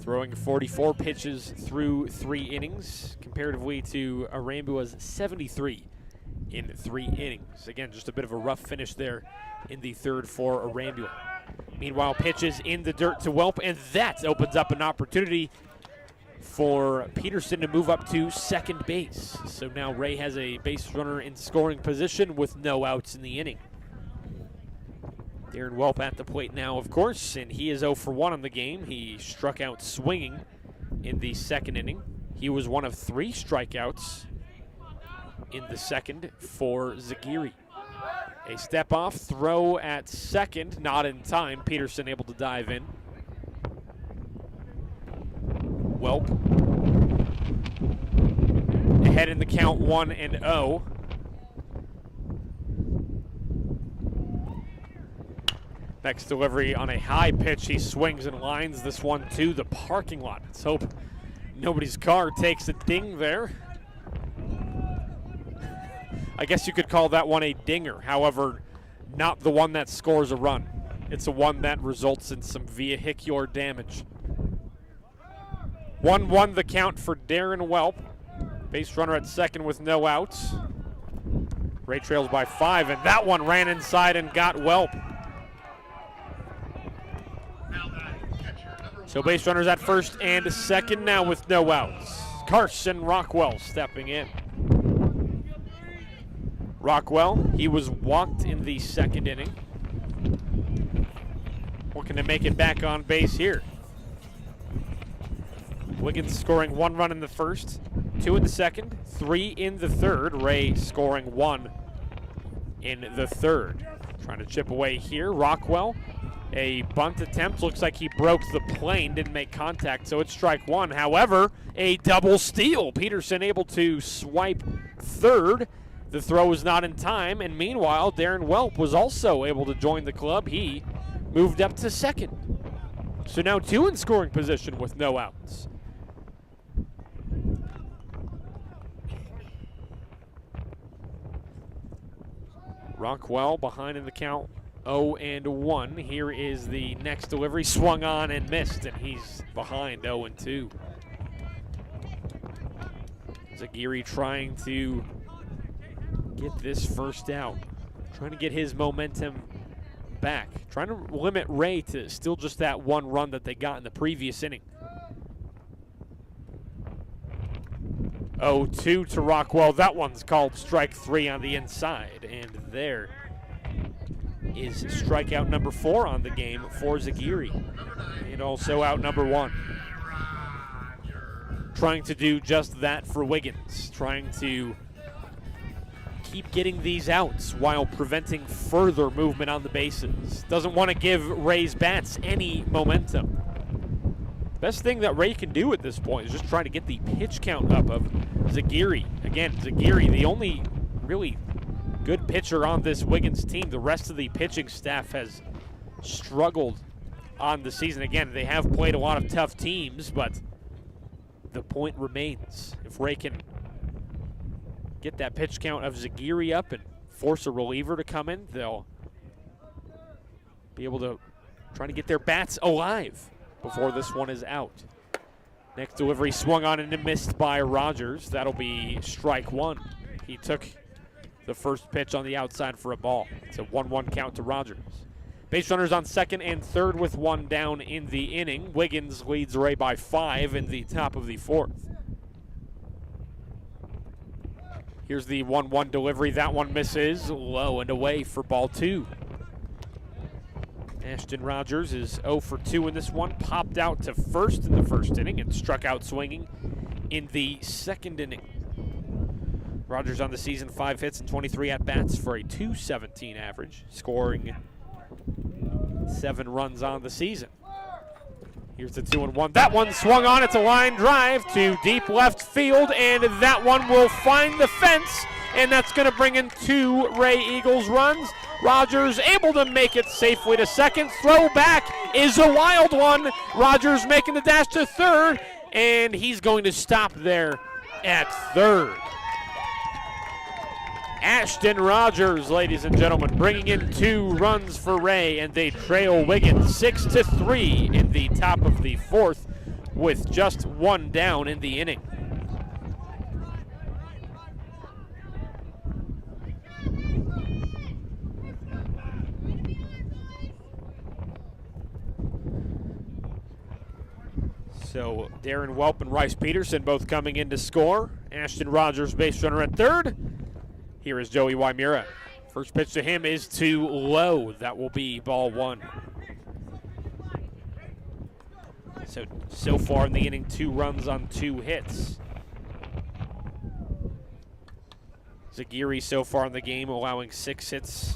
Throwing 44 pitches through 3 innings, comparatively to Arambula's 73 in 3 innings. Again, just a bit of a rough finish there in the 3rd for Arambula. Meanwhile, pitches in the dirt to Welp, and that opens up an opportunity for Peterson to move up to second base. So now Wray has a base runner in scoring position with no outs in the inning. Darren Welp at the plate now, of course, and he is 0 for 1 on the game. He struck out swinging in the 2nd inning. He was one of 3 strikeouts in the 2nd for Zagiri. A step-off throw at second, not in time. Peterson able to dive in. Welp ahead in the count 1-0. Next delivery on a high pitch. He swings and lines this one to the parking lot. Let's hope nobody's car takes a ding there. I guess you could call that one a dinger. However, not the one that scores a run. It's the one that results in some vehicular damage. 1-1 the count for Darren Welp. Base runner at second with no outs. Wray trails by 5, and that one ran inside and got Welp. So base runners at first and second now with no outs. Carson Rockwell stepping in. Rockwell, he was walked in the 2nd inning. Looking to make it back on base here. Wiggins scoring 1 run in the 1st, 2 in the 2nd, 3 in the 3rd. Wray scoring 1 in the 3rd. Trying to chip away here. Rockwell, a bunt attempt. Looks like he broke the plane, didn't make contact, so it's strike 1. However, a double steal. Peterson able to swipe 3rd. The throw was not in time, and meanwhile, Darren Welp was also able to join the club. He moved up to 2nd. So now 2 in scoring position with no outs. Rockwell behind in the count, 0-1. Here is the next delivery, swung on and missed, and he's behind 0-2. Zaguirre trying to get this first out, trying to get his momentum back, trying to limit Wray to still just that one run that they got in the previous inning. 0-2 to Rockwell. That one's called strike 3 on the inside, and there is strikeout number 4 on the game for Zaguirre, and also out number 1. Trying to do just that for Wiggins, trying to keep getting these outs while preventing further movement on the bases. Doesn't want to give Wray's bats any momentum. Best thing that Wray can do at this point is just try to get the pitch count up of Zaguirre. Again, Zaguirre, the only really good pitcher on this Wiggins team. The rest of the pitching staff has struggled on the season. Again, they have played a lot of tough teams, but the point remains. If Wray can get that pitch count of Zaguirre up and force a reliever to come in, they'll be able to try to get their bats alive before this one is out. Next delivery swung on and missed by Rogers. That'll be strike 1. He took the first pitch on the outside for a ball. It's a 1-1 count to Rogers. Base runners on second and third with one down in the inning. Wiggins leads Wray by 5 in the top of the 4th. Here's the 1-1 delivery. That one misses low and away for ball 2. Ashton Rogers is 0 for 2 in this one. Popped out to first in the first inning and struck out swinging in the second inning. Rogers on the season, 5 hits and 23 at-bats for a .217 average, scoring 7 runs on the season. Here's the 2-1. That one swung on. It's a line drive to deep left field, and that one will find the fence, and that's going to bring in 2 Wray Eagles runs. Rogers able to make it safely to second. Throw back is a wild one. Rogers making the dash to third, and he's going to stop there at third. Ashton Rogers, ladies and gentlemen, bringing in 2 runs for Wray, and they trail Wiggins 6-3 in the top of the 4th with just 1 down in the inning. So Darren Welp and Rice Peterson both coming in to score. Ashton Rogers, base runner at third. Here is Joey Wymura. First pitch to him is too low. That will be ball 1. So far in the inning, 2 runs on 2 hits. Zaguirre so far in the game allowing 6 hits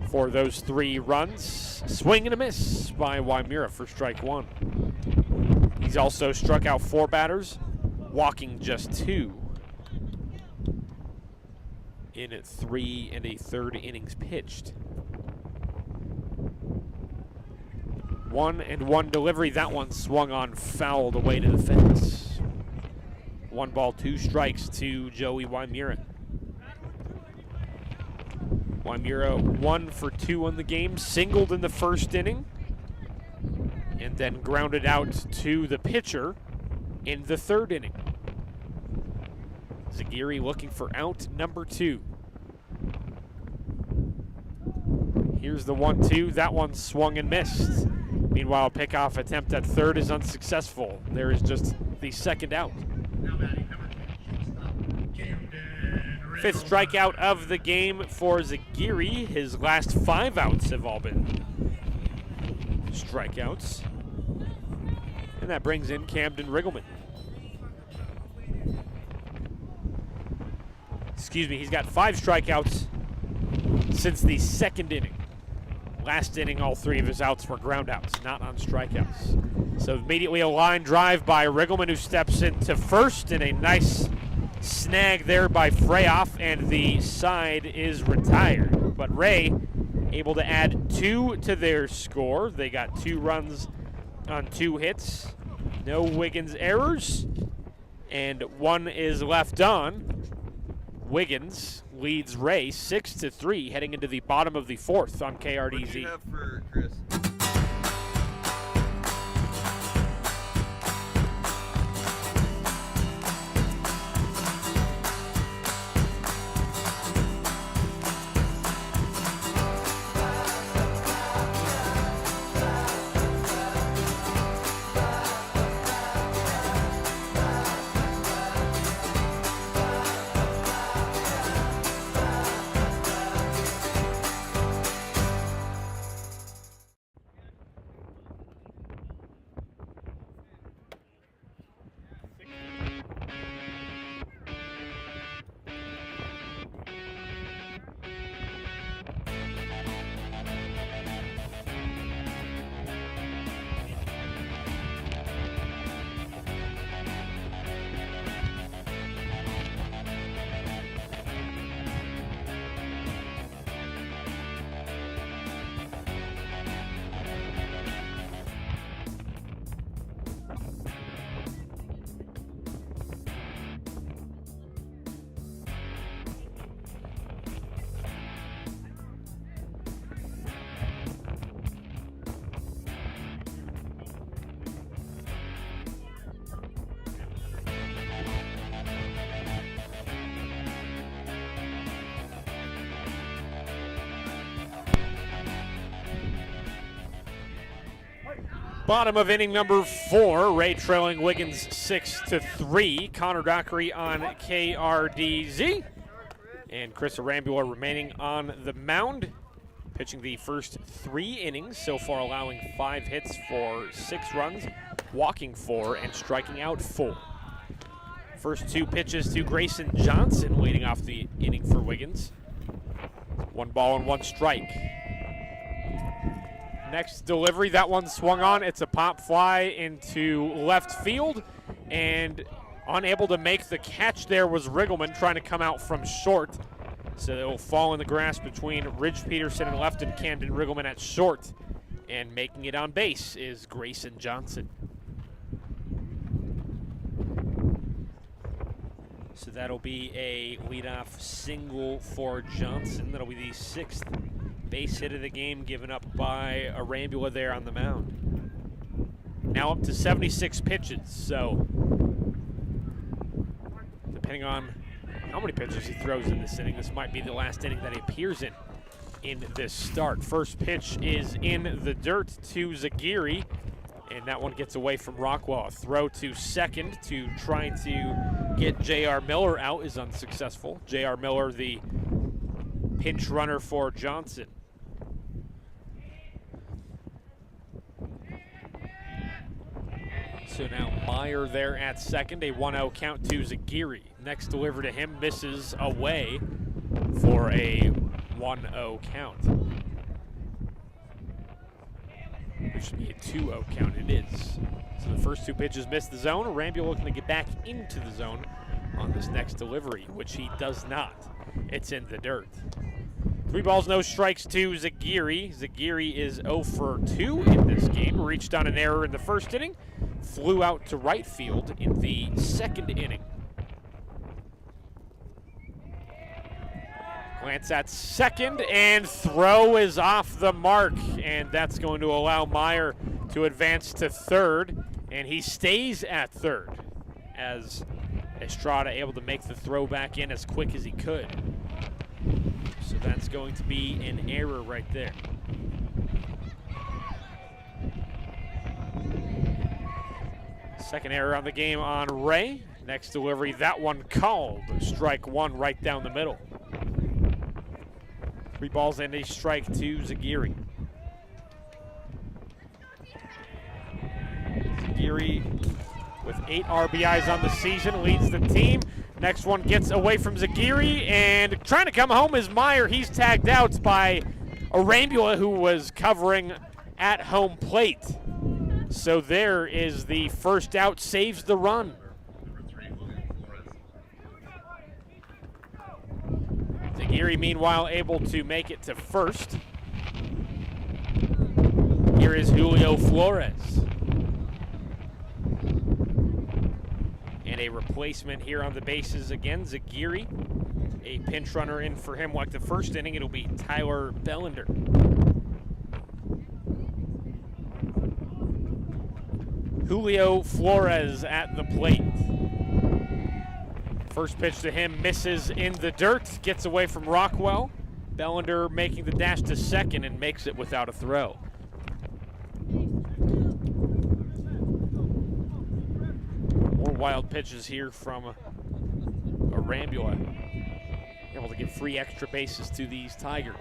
for those 3 runs. Swing and a miss by Wymura for strike 1. He's also struck out 4 batters, walking just 2 in 3 1/3 innings pitched. 1-1 delivery. That one swung on, fouled away to the fence. 1 ball, 2 strikes to Joey Wymura. Wymura 1 for 2 in the game, singled in the first inning, and then grounded out to the pitcher in the 3rd inning. Zaguirre looking for out number 2. Here's the 1-2. That one swung and missed. Meanwhile, a pickoff attempt at third is unsuccessful. There is just the 2nd out. 5th strikeout of the game for Zaguirre. His last 5 outs have all been strikeouts. And that brings in Camden Riggleman. Excuse me, he's got 5 strikeouts since the 2nd inning. Last inning, all 3 of his outs were groundouts, not on strikeouts. So immediately a line drive by Riggleman, who steps into first, and a nice snag there by Freyoff, and the side is retired. But Wray able to add 2 to their score. They got 2 runs on 2 hits. No Wiggins errors, and 1 is left on. Wiggins leads Wray 6-3 heading into the bottom of the fourth on KRDZ. What do you have for Chris? Bottom of inning number 4, Wray trailing Wiggins 6-3. Connor Dockery on KRDZ. And Chris Arambula remaining on the mound, pitching the first 3 innings, so far allowing 5 hits for 6 runs, walking 4, and striking out 4. First 2 pitches to Grayson Johnson leading off the inning for Wiggins. 1 ball and 1 strike. Next delivery, that one swung on. It's a pop fly into left field, and unable to make the catch there was Riggleman trying to come out from short. So it will fall in the grass between Ridge Peterson and left, and Camden Riggleman at short. And making it on base is Grayson Johnson. So that'll be a leadoff single for Johnson. That'll be the 6th base hit of the game given up by Arambula there on the mound. Now up to 76 pitches, so depending on how many pitches he throws in this inning, this might be the last inning that he appears in this start. First pitch is in the dirt to Zagiri, and that one gets away from Rockwell. A throw to second to trying to get J.R. Miller out is unsuccessful. J.R. Miller, the pinch runner for Johnson. So now Meyer there at second, a 1-0 count to Zagiri. Next delivery to him misses away for a 1-0 count. It should be a 2-0 count, it is. So the first 2 pitches missed the zone. Arambula looking to get back into the zone on this next delivery, which he does not. It's in the dirt. 3 balls, no strikes to Zagiri. Zagiri is 0 for 2 in this game. Reached on an error in the first inning. Flew out to right field in the 2nd inning. Glance at second, and throw is off the mark. And that's going to allow Meyer to advance to third. And he stays at third as Estrada able to make the throw back in as quick as he could. So that's going to be an error right there. Second error on the game on Wray. Next delivery, that one called. Strike 1 right down the middle. 3 balls and a strike to Zagiri. Zagiri with 8 RBIs on the season, leads the team. Next one gets away from Zagiri, and trying to come home is Meyer. He's tagged out by Arambula, who was covering at home plate. So there is the first out, saves the run. Zagiri, meanwhile, able to make it to first. Here is Julio Flores. And a replacement here on the bases again, Zagiri. A pinch runner in for him like the first inning. It'll be Tyler Bellender. Julio Flores at the plate. First pitch to him misses in the dirt, gets away from Rockwell. Bellender making the dash to second and makes it without a throw. More wild pitches here from Arambula. Able to give 3 extra bases to these Tigers.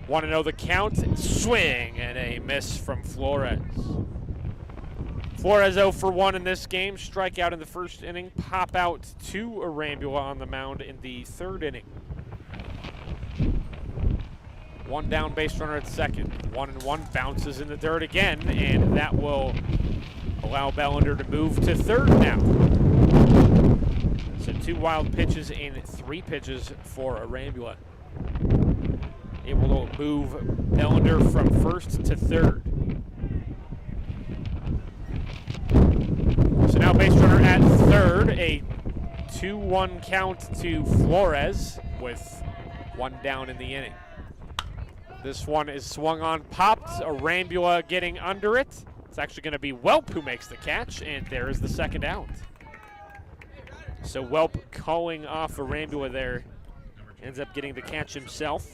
1-0 the count. Swing and a miss from Flores. Flores 0 for 1 in this game. Strikeout in the first inning. Pop out to Arambula on the mound in the third inning. 1 down, base runner at second. 1-1, bounces in the dirt again, and that will allow Bellender to move to third now. So 2 wild pitches and 3 pitches for Arambula. Able to move Bellender from first to third. So now base runner at third. A 2-1 count to Flores with 1 down in the inning. This one is swung on, popped. Arambula getting under it. It's actually going to be Welp who makes the catch, and there is the second out. So Welp calling off Arambula there. Ends up getting the catch himself.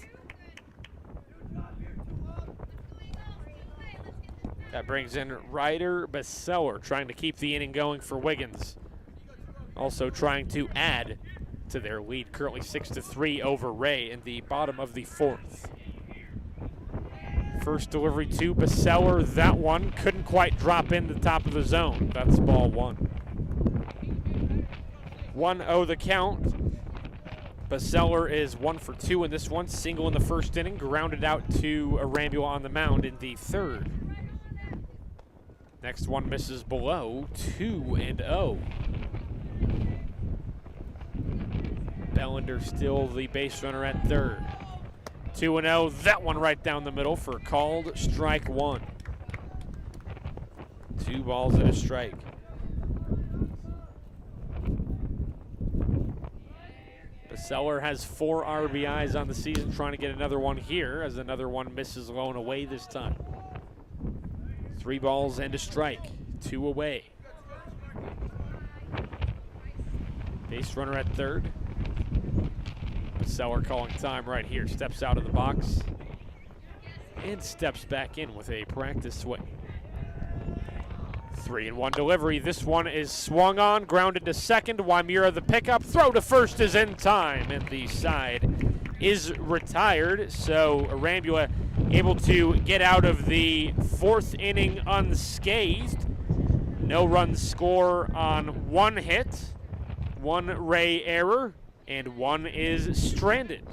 That brings in Ryder Baseller, trying to keep the inning going for Wiggins. Also trying to add to their lead, currently 6-3 over Wray in the bottom of the 4th. First delivery to Baseller, that one couldn't quite drop in the top of the zone. That's ball 1. 1-0 the count. Baseller is 1 for 2 in this one. Single in the first inning, grounded out to Arambula on the mound in the third. Next one misses below, 2-0. Bellender still the base runner at third. 2-0, that one right down the middle for called strike 1. 2 balls and a strike. Baseller has 4 RBIs on the season, trying to get another one here as another one misses low and away this time. 3 balls and a strike, 2 away. Base runner at third. Baseller calling time right here. Steps out of the box and steps back in with a practice swing. 3-1 delivery. This one is swung on, grounded to second. Wymira the pickup. Throw to first is in time, and the side is retired. So Arambula able to get out of the 4th inning unscathed. No run score on 1 hit, 1 Wray error, and 1 is stranded.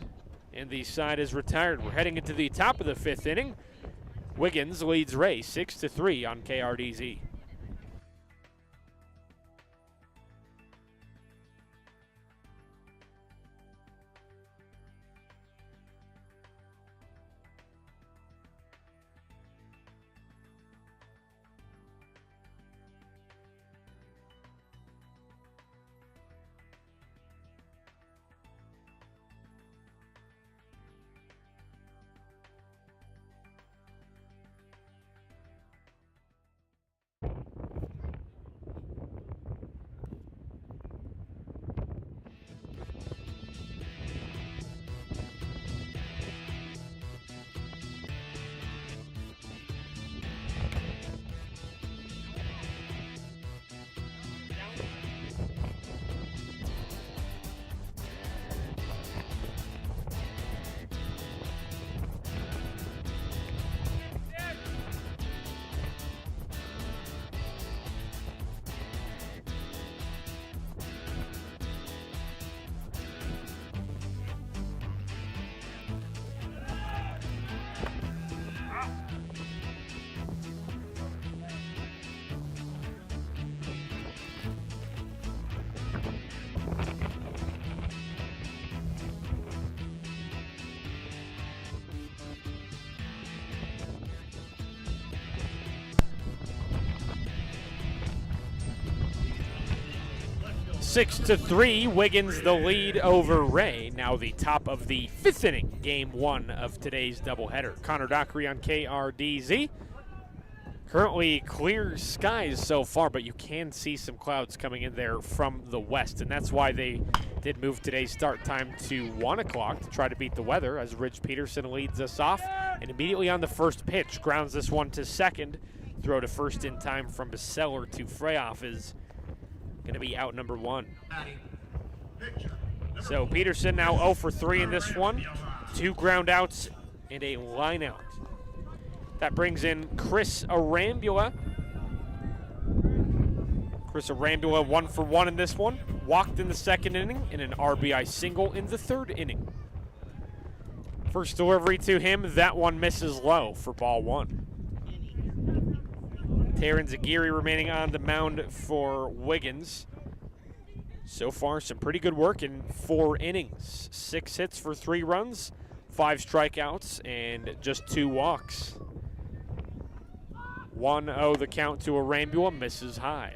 And the side is retired. We're heading into the top of the 5th inning. Wiggins leads Wray 6-3 on KRDZ. 6-3, Wiggins the lead over Wray. Now the top of the 5th inning, game 1 of today's doubleheader. Connor Dockery on KRDZ. Currently clear skies so far, but you can see some clouds coming in there from the west, and that's why they did move today's start time to 1 o'clock to try to beat the weather, as Rich Peterson leads us off, and immediately on the first pitch, grounds this one to second. Throw to first in time from Beseller to Freyoff is going to be out number 1. So Peterson now 0 for 3 in this one. 2 ground outs and a line out. That brings in Chris Arambula. Chris Arambula 1 for 1 in this one. Walked in the 2nd inning and an RBI single in the 3rd inning. First delivery to him, that one misses low for ball 1. Taryn Zagiri remaining on the mound for Wiggins. So far, some pretty good work in 4 innings. 6 hits for 3 runs, 5 strikeouts, and just 2 walks. 1-0 the count to Arambula, misses high.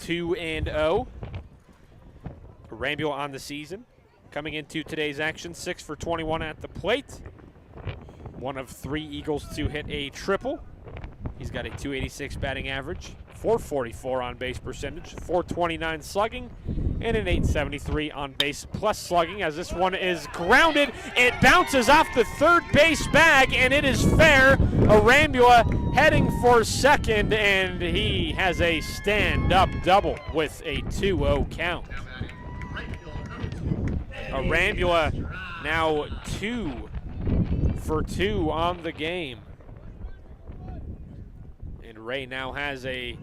2-0. Arambula on the season. Coming into today's action, 6 for 21 at the plate. One of 3 Eagles to hit a triple. He's got a .286 batting average, .444 on base percentage, .429 slugging, and an .873 on base plus slugging. As this one is grounded, it bounces off the third base bag, and it is fair. Arambula heading for second, and he has a stand-up double with a 2-0 count. Arambula now 2 for 2 on the game. And Wray now has a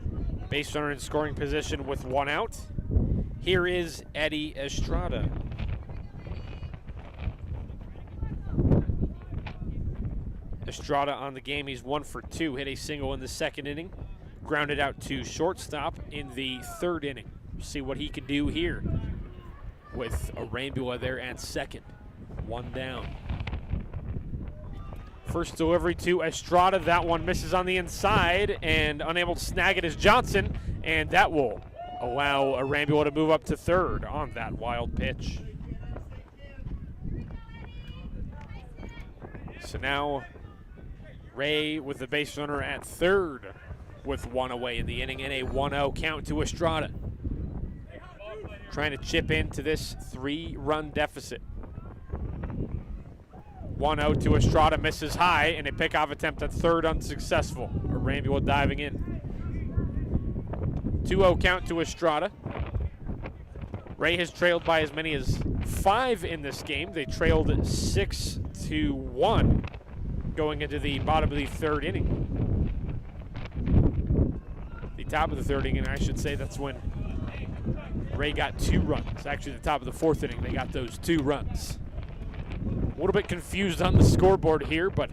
base runner in scoring position with 1 out. Here is Eddie Estrada. Estrada on the game, he's 1 for 2, hit a single in the 2nd inning, grounded out to shortstop in the 3rd inning. See what he can do here with Arambula there at second. 1 down. First delivery to Estrada, that one misses on the inside, and unable to snag it is Johnson, and that will allow Arambula to move up to 3rd on that wild pitch. So now Wray with the base runner at 3rd with 1 away in the inning, and a 1-0 count to Estrada. Trying to chip into this 3-run deficit. 1-0 to Estrada, misses high, and a pickoff attempt at 3rd unsuccessful. Arambula diving in. 2-0 count to Estrada. Wray has trailed by as many as 5 in this game. They trailed 6-1 going into the bottom of the 3rd inning. The top of the 3rd inning, I should say, that's when Wray got 2 runs. Actually, the top of the 4th inning, they got those 2 runs. A little bit confused on the scoreboard here, but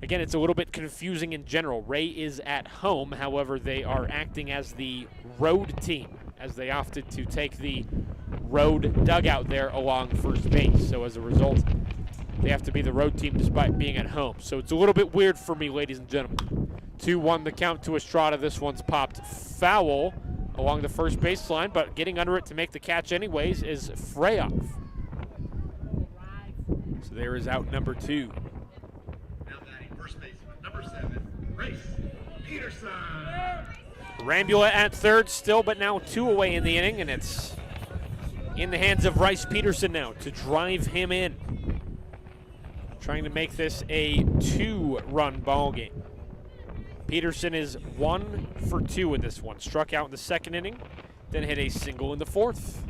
again, it's a little bit confusing in general. Wray is at home, however, they are acting as the road team, as they opted to take the road dugout there along first base. So as a result, they have to be the road team despite being at home. So it's a little bit weird for me, ladies and gentlemen. 2-1 the count to Estrada. This one's popped foul along the first baseline, but getting under it to make the catch anyways is Freyoff. So there is out number 2. Now batting first baseman, number 7, Race Peterson. Arambula at 3rd still, but now 2 away in the inning, and it's in the hands of Rice Peterson now to drive him in. Trying to make this a 2-run ball game. Peterson is 1 for 2 in this one. Struck out in the 2nd inning, then hit a single in the 4th.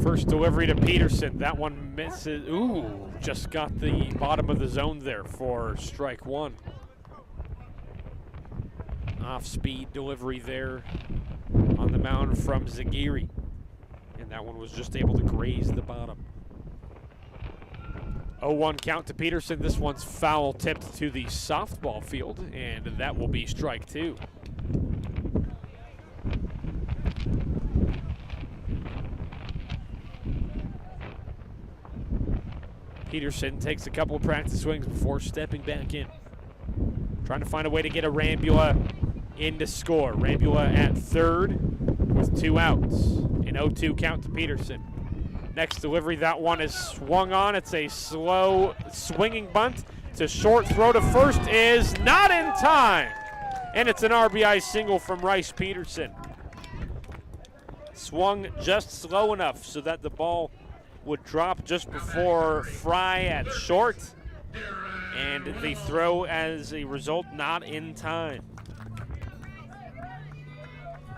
First delivery to Peterson. That one misses. Ooh, just got the bottom of the zone there for strike 1. Off-speed delivery there on the mound from Zagiri. And that one was just able to graze the bottom. 0-1 count to Peterson. This one's foul tipped to the softball field, and that will be strike 2. Peterson takes a couple of practice swings before stepping back in. Trying to find a way to get a Rambula in to score. Rambula at third with 2 outs. An 0-2 count to Peterson. Next delivery, that one is swung on. It's a slow swinging bunt to short. Throw to first is not in time. And it's an RBI single from Rice Peterson. Swung just slow enough so that the ball would drop just before Fry at short. And the throw, as a result, not in time.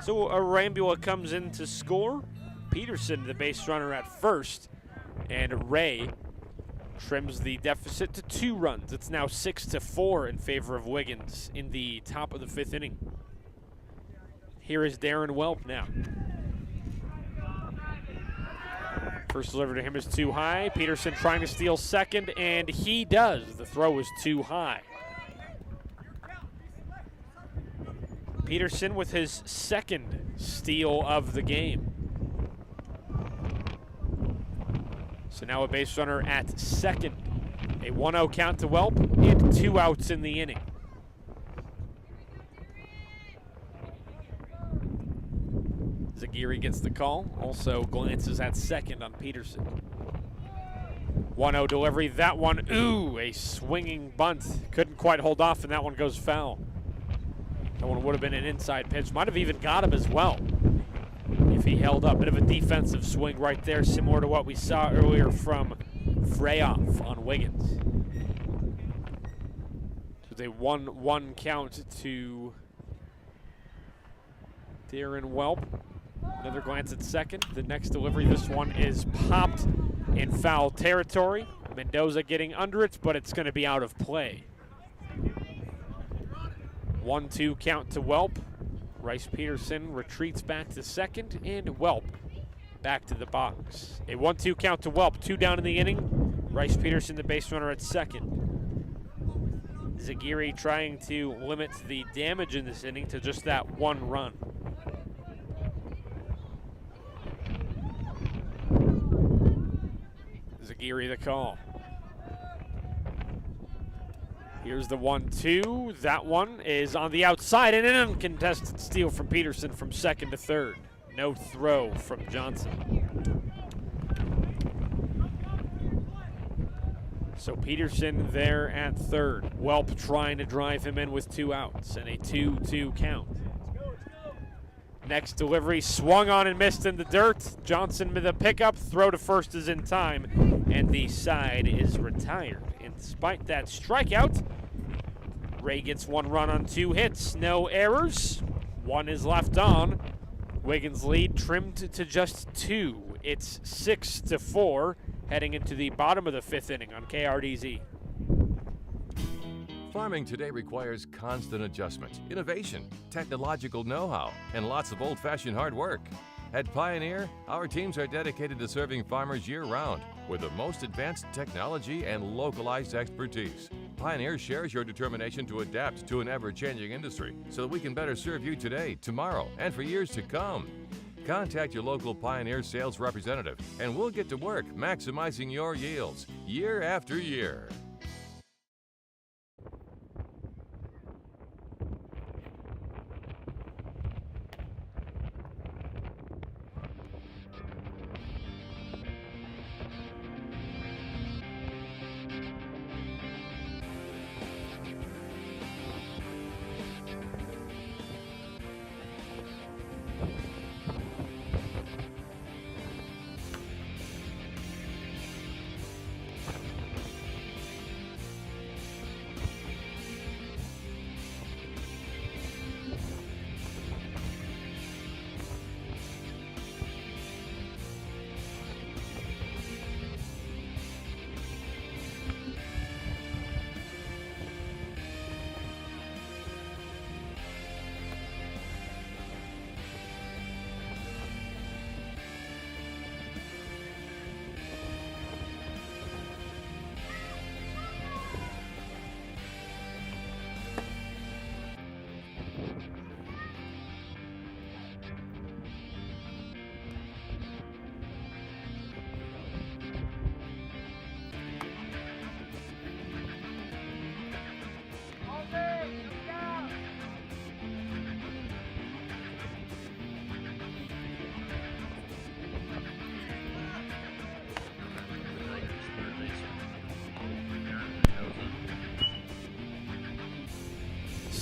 So a Rambula comes in to score. Peterson, the base runner, at first. And Wray trims the deficit to 2 runs. It's now 6-4 in favor of Wiggins in the top of the 5th inning. Here is Darren Welp now. First delivery to him is too high. Peterson trying to steal second, and he does. The throw is too high. Peterson with his second steal of the game. So now a base runner at second. A 1-0 count to Welp and 2 outs in the inning. Zagiri gets the call, also glances at second on Peterson. 1-0 delivery, that one, ooh, a swinging bunt. Couldn't quite hold off, and that one goes foul. That one would have been an inside pitch. Might have even got him as well if he held up. Bit of a defensive swing right there, similar to what we saw earlier from Freyoff on Wiggins. So it's a 1-1 count to Darren Welp. Another glance at second. The next delivery, this one is popped in foul territory. Mendoza getting under it, but it's going to be out of play. 1-2 count to Welp. Rice Peterson retreats back to second, and Welp back to the box. A 1-2 count to Welp, 2 down in the inning. Rice Peterson, the base runner, at second. Zagiri trying to limit the damage in this inning to just that 1 run. Zagiri the call. Here's the 1-2. That one is on the outside, and an uncontested steal from Peterson from second to third. No throw from Johnson. So Peterson there at third. Welp trying to drive him in with 2 outs and a 2-2 count. Next delivery swung on and missed in the dirt. Johnson with a pickup. Throw to first is in time, and the side is retired. And despite that strikeout, Wray gets 1 run on 2 hits. No errors. 1 is left on. Wiggins' lead trimmed to just 2. It's 6-4 heading into the bottom of the 5th inning on KRDZ. Farming today requires constant adjustment, innovation, technological know-how, and lots of old-fashioned hard work. At Pioneer, our teams are dedicated to serving farmers year-round with the most advanced technology and localized expertise. Pioneer shares your determination to adapt to an ever-changing industry so that we can better serve you today, tomorrow, and for years to come. Contact your local Pioneer sales representative, and we'll get to work maximizing your yields year after year.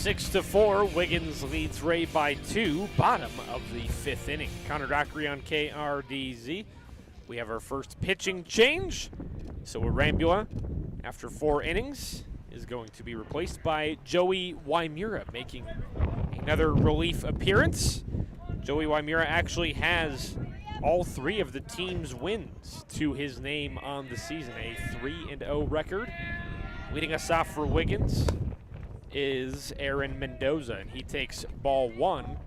6-4, Wiggins leads Wray by 2, bottom of the 5th inning. Connor Dockery on KRDZ. We have our first pitching change. So Arambula, after 4 innings, is going to be replaced by Joey Wymura, making another relief appearance. Joey Wymura actually has all 3 of the team's wins to his name on the season, a 3-0 record. Leading us off for Wiggins is Aaron Mendoza, and he takes ball 1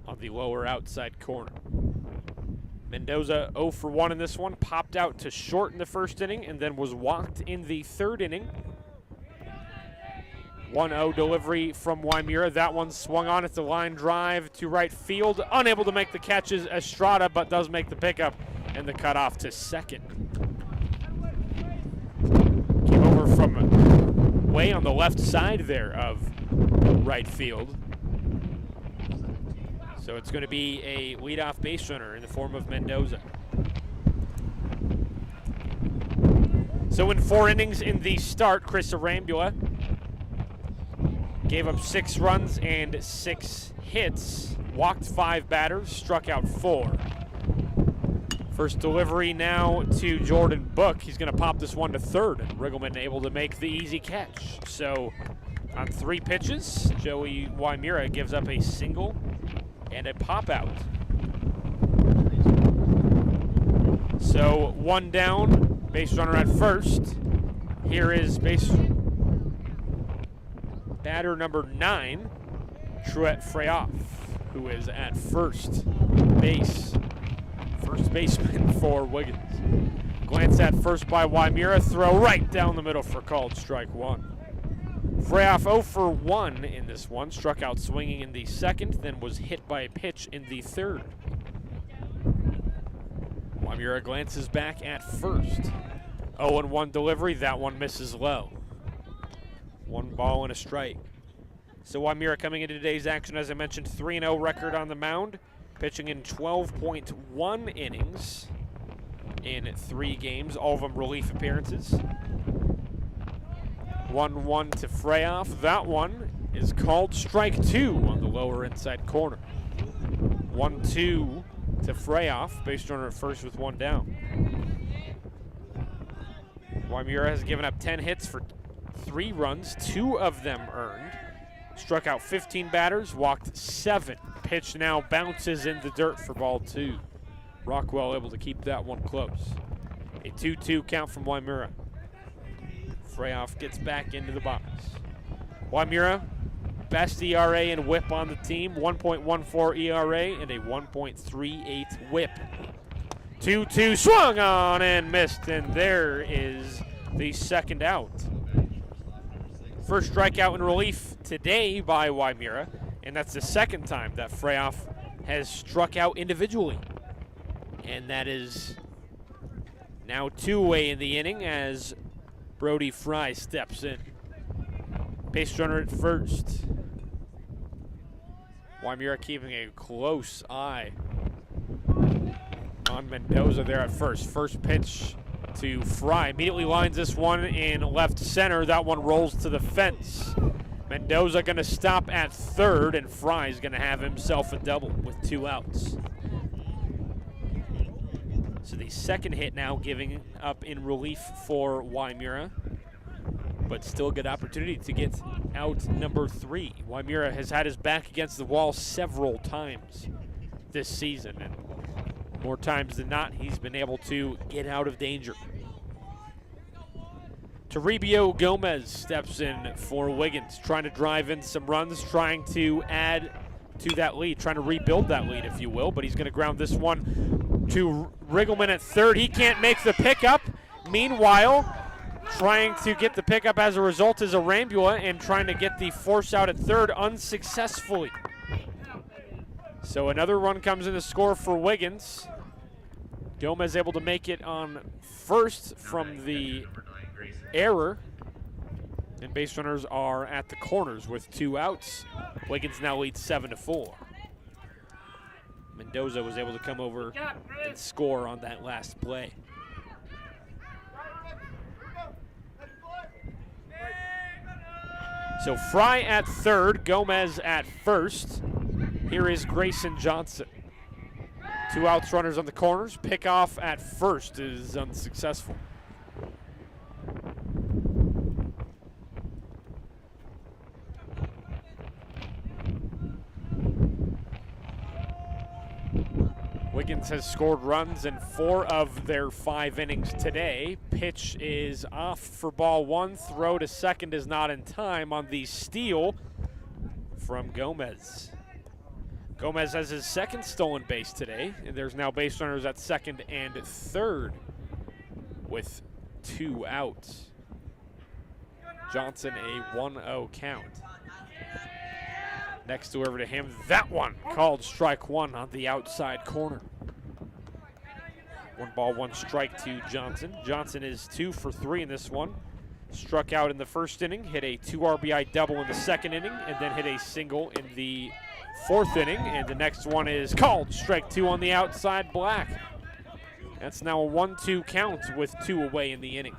on the lower outside corner. Mendoza 0 for 1 in this one, popped out to short in the first inning and then was walked in the 3rd inning. 1-0 delivery from Wymura. That one swung on. It's a line drive to right field. Unable to make the catches, Estrada, but does make the pickup and the cutoff to second. Came over from way on the left side there of right field. So it's going to be a leadoff base runner in the form of Mendoza. So in 4 innings in the start, Chris Arambula gave up 6 runs and 6 hits, walked 5 batters, struck out 4. First delivery now to Jordan Book. He's going to pop this one to third, and Riggleman able to make the easy catch. So on 3 pitches, Joey Wymura gives up a single and a pop out. So 1 down, base runner at first. Here is batter number 9, Truett Freyoff, who is at first baseman for Wiggins. Glance at first by Wymura, throw right down the middle for called strike 1. Freyoff 0 for 1 in this one, struck out swinging in the 2nd, then was hit by a pitch in the 3rd. Wymura glances back at first. 0-1 delivery, that one misses low. 1 ball and a strike. So Wymura coming into today's action, as I mentioned, 3-0 record on the mound, pitching in 12.1 innings in 3 games, all of them relief appearances. 1-1 to Freyoff. That one is called strike 2 on the lower inside corner. 1-2 to Freyoff, base runner at first with 1 down. Wymura has given up 10 hits for 3 runs, 2 of them earned. Struck out 15 batters, walked 7. Pitch now bounces in the dirt for ball 2. Rockwell able to keep that one close. A 2-2 count from Wymura. Freyoff gets back into the box. Wymura, best ERA and whip on the team, 1.14 ERA and a 1.38 whip. 2-2 swung on and missed, and there is the 2nd out. First strikeout in relief today by Wymura, and that's the 2nd time that Freyoff has struck out individually. And that is now 2 away in the inning as Brody Fry steps in. Base runner at first. Wymura keeping a close eye on Mendoza there at first. First pitch to Fry. Immediately lines this one in left center. That one rolls to the fence. Mendoza going to stop at 3rd, and Fry's going to have himself a double with 2 outs. So the 2nd hit now giving up in relief for Wymura, but still good opportunity to get out number 3. Wymura has had his back against the wall several times this season, and more times than not, he's been able to get out of danger. Toribio Gomez steps in for Wiggins, trying to drive in some runs, trying to add to that lead, trying to rebuild that lead, if you will, but he's going to ground this one to Riggleman at 3rd. He can't make the pickup. Meanwhile, trying to get the pickup as a result is Arambula, and trying to get the force out at 3rd unsuccessfully. So another run comes in to score for Wiggins. Gomez able to make it on 1st from the error, and base runners are at the corners with 2 outs. Wiggins now leads 7-4. Mendoza was able to come over and score on that last play. So Fry at third, Gomez at first. Here is Grayson Johnson. 2 outs, runners on the corners. Pickoff at first is unsuccessful. Wiggins has scored runs in 4 of their 5 innings today. Pitch is off for ball 1. Throw to second is not in time on the steal from Gomez. Gomez has his 2nd stolen base today, and there's now base runners at 2nd and 3rd with 2 outs. Johnson a 1-0 count. Next over to him, that one called strike 1 on the outside corner. 1 ball, 1 strike to Johnson. Johnson is 2 for 3 in this one. Struck out in the 1st inning, hit a 2 RBI double in the 2nd inning, and then hit a single in the 4th inning. And the next one is called strike 2 on the outside Black. That's now a 1-2 count with 2 away in the inning.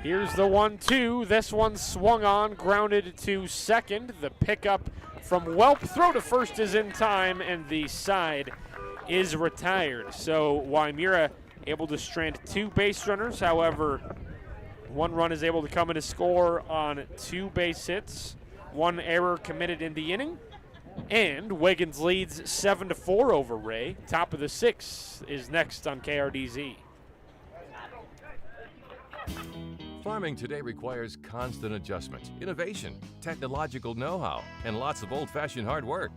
Here's the 1-2. This one swung on, grounded to second. The pickup from Welp. Throw to first is in time, and the side is retired. So Waimura able to strand 2 base runners. However, 1 run is able to come in to score on 2 base hits. 1 error committed in the inning. And Wiggins leads 7-4 over Wray. Top of the 6th is next on KRDZ. Farming today requires constant adjustment, innovation, technological know-how, and lots of old-fashioned hard work.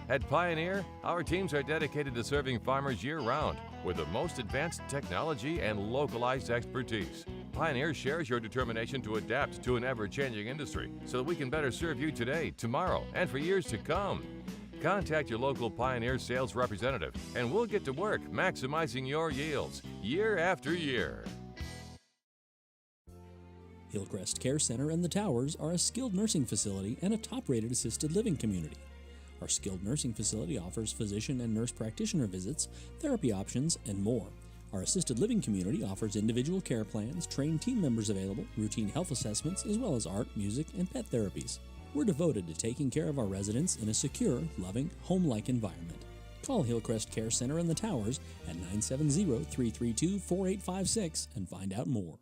At Pioneer, our teams are dedicated to serving farmers year-round with the most advanced technology and localized expertise. Pioneer shares your determination to adapt to an ever-changing industry so that we can better serve you today, tomorrow, and for years to come. Contact your local Pioneer sales representative, and we'll get to work maximizing your yields year after year. Hillcrest Care Center and the Towers are a skilled nursing facility and a top-rated assisted living community. Our skilled nursing facility offers physician and nurse practitioner visits, therapy options, and more. Our assisted living community offers individual care plans, trained team members available, routine health assessments, as well as art, music, and pet therapies. We're devoted to taking care of our residents in a secure, loving, home-like environment. Call Hillcrest Care Center and the Towers at 970-332-4856 and find out more.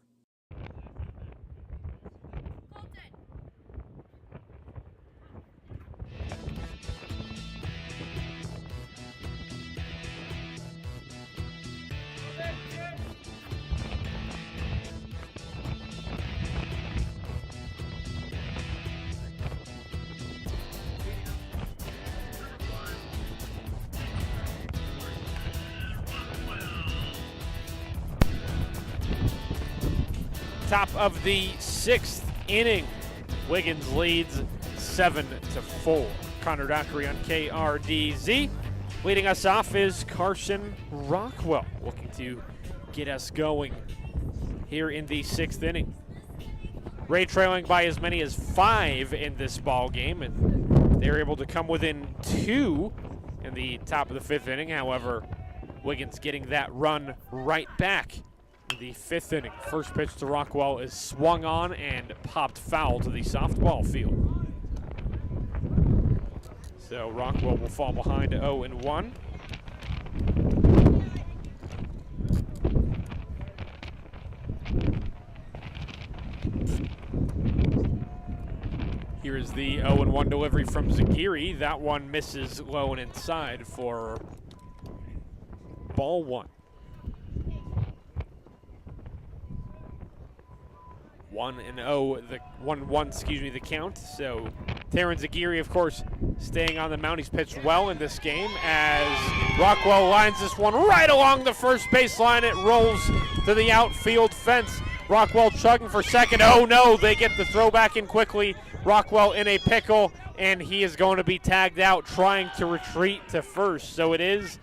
Top of the 6th inning. Wiggins leads 7-4. Connor Dockery on KRDZ. Leading us off is Carson Rockwell, looking to get us going here in the 6th inning. Wray trailing by as many as 5 in this ball game, and they're able to come within 2 in the top of the 5th inning. However, Wiggins getting that run right back in the 5th inning. First pitch to Rockwell is swung on and popped foul to the softball field. So Rockwell will fall behind 0-1. Here is the 0-1 delivery from Zagiri. That one misses low and inside for ball 1. 1-0, the 1-1, the count. So Taryn Zagiri, of course, staying on the mound. He's pitched well in this game as Rockwell lines this one right along the first baseline. It rolls to the outfield fence. Rockwell chugging for second. Oh no, they get the throw back in quickly. Rockwell in a pickle, and he is going to be tagged out trying to retreat to first. So it is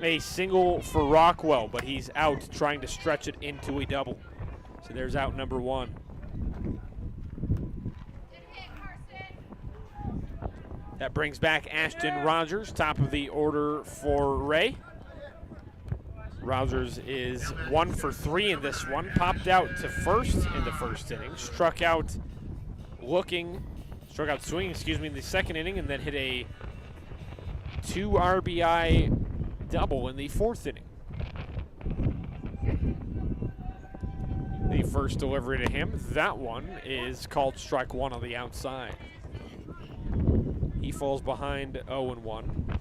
a single for Rockwell, but he's out trying to stretch it into a double. So there's out number 1. That brings back Ashton Rogers, top of the order for Wray. Rousers is 1 for 3 in this one. Popped out to first in the first inning. Struck out swinging, in the second inning, and then hit a 2 RBI double in the fourth inning. The first delivery to him, that one is called strike 1 on the outside. He falls behind 0-1.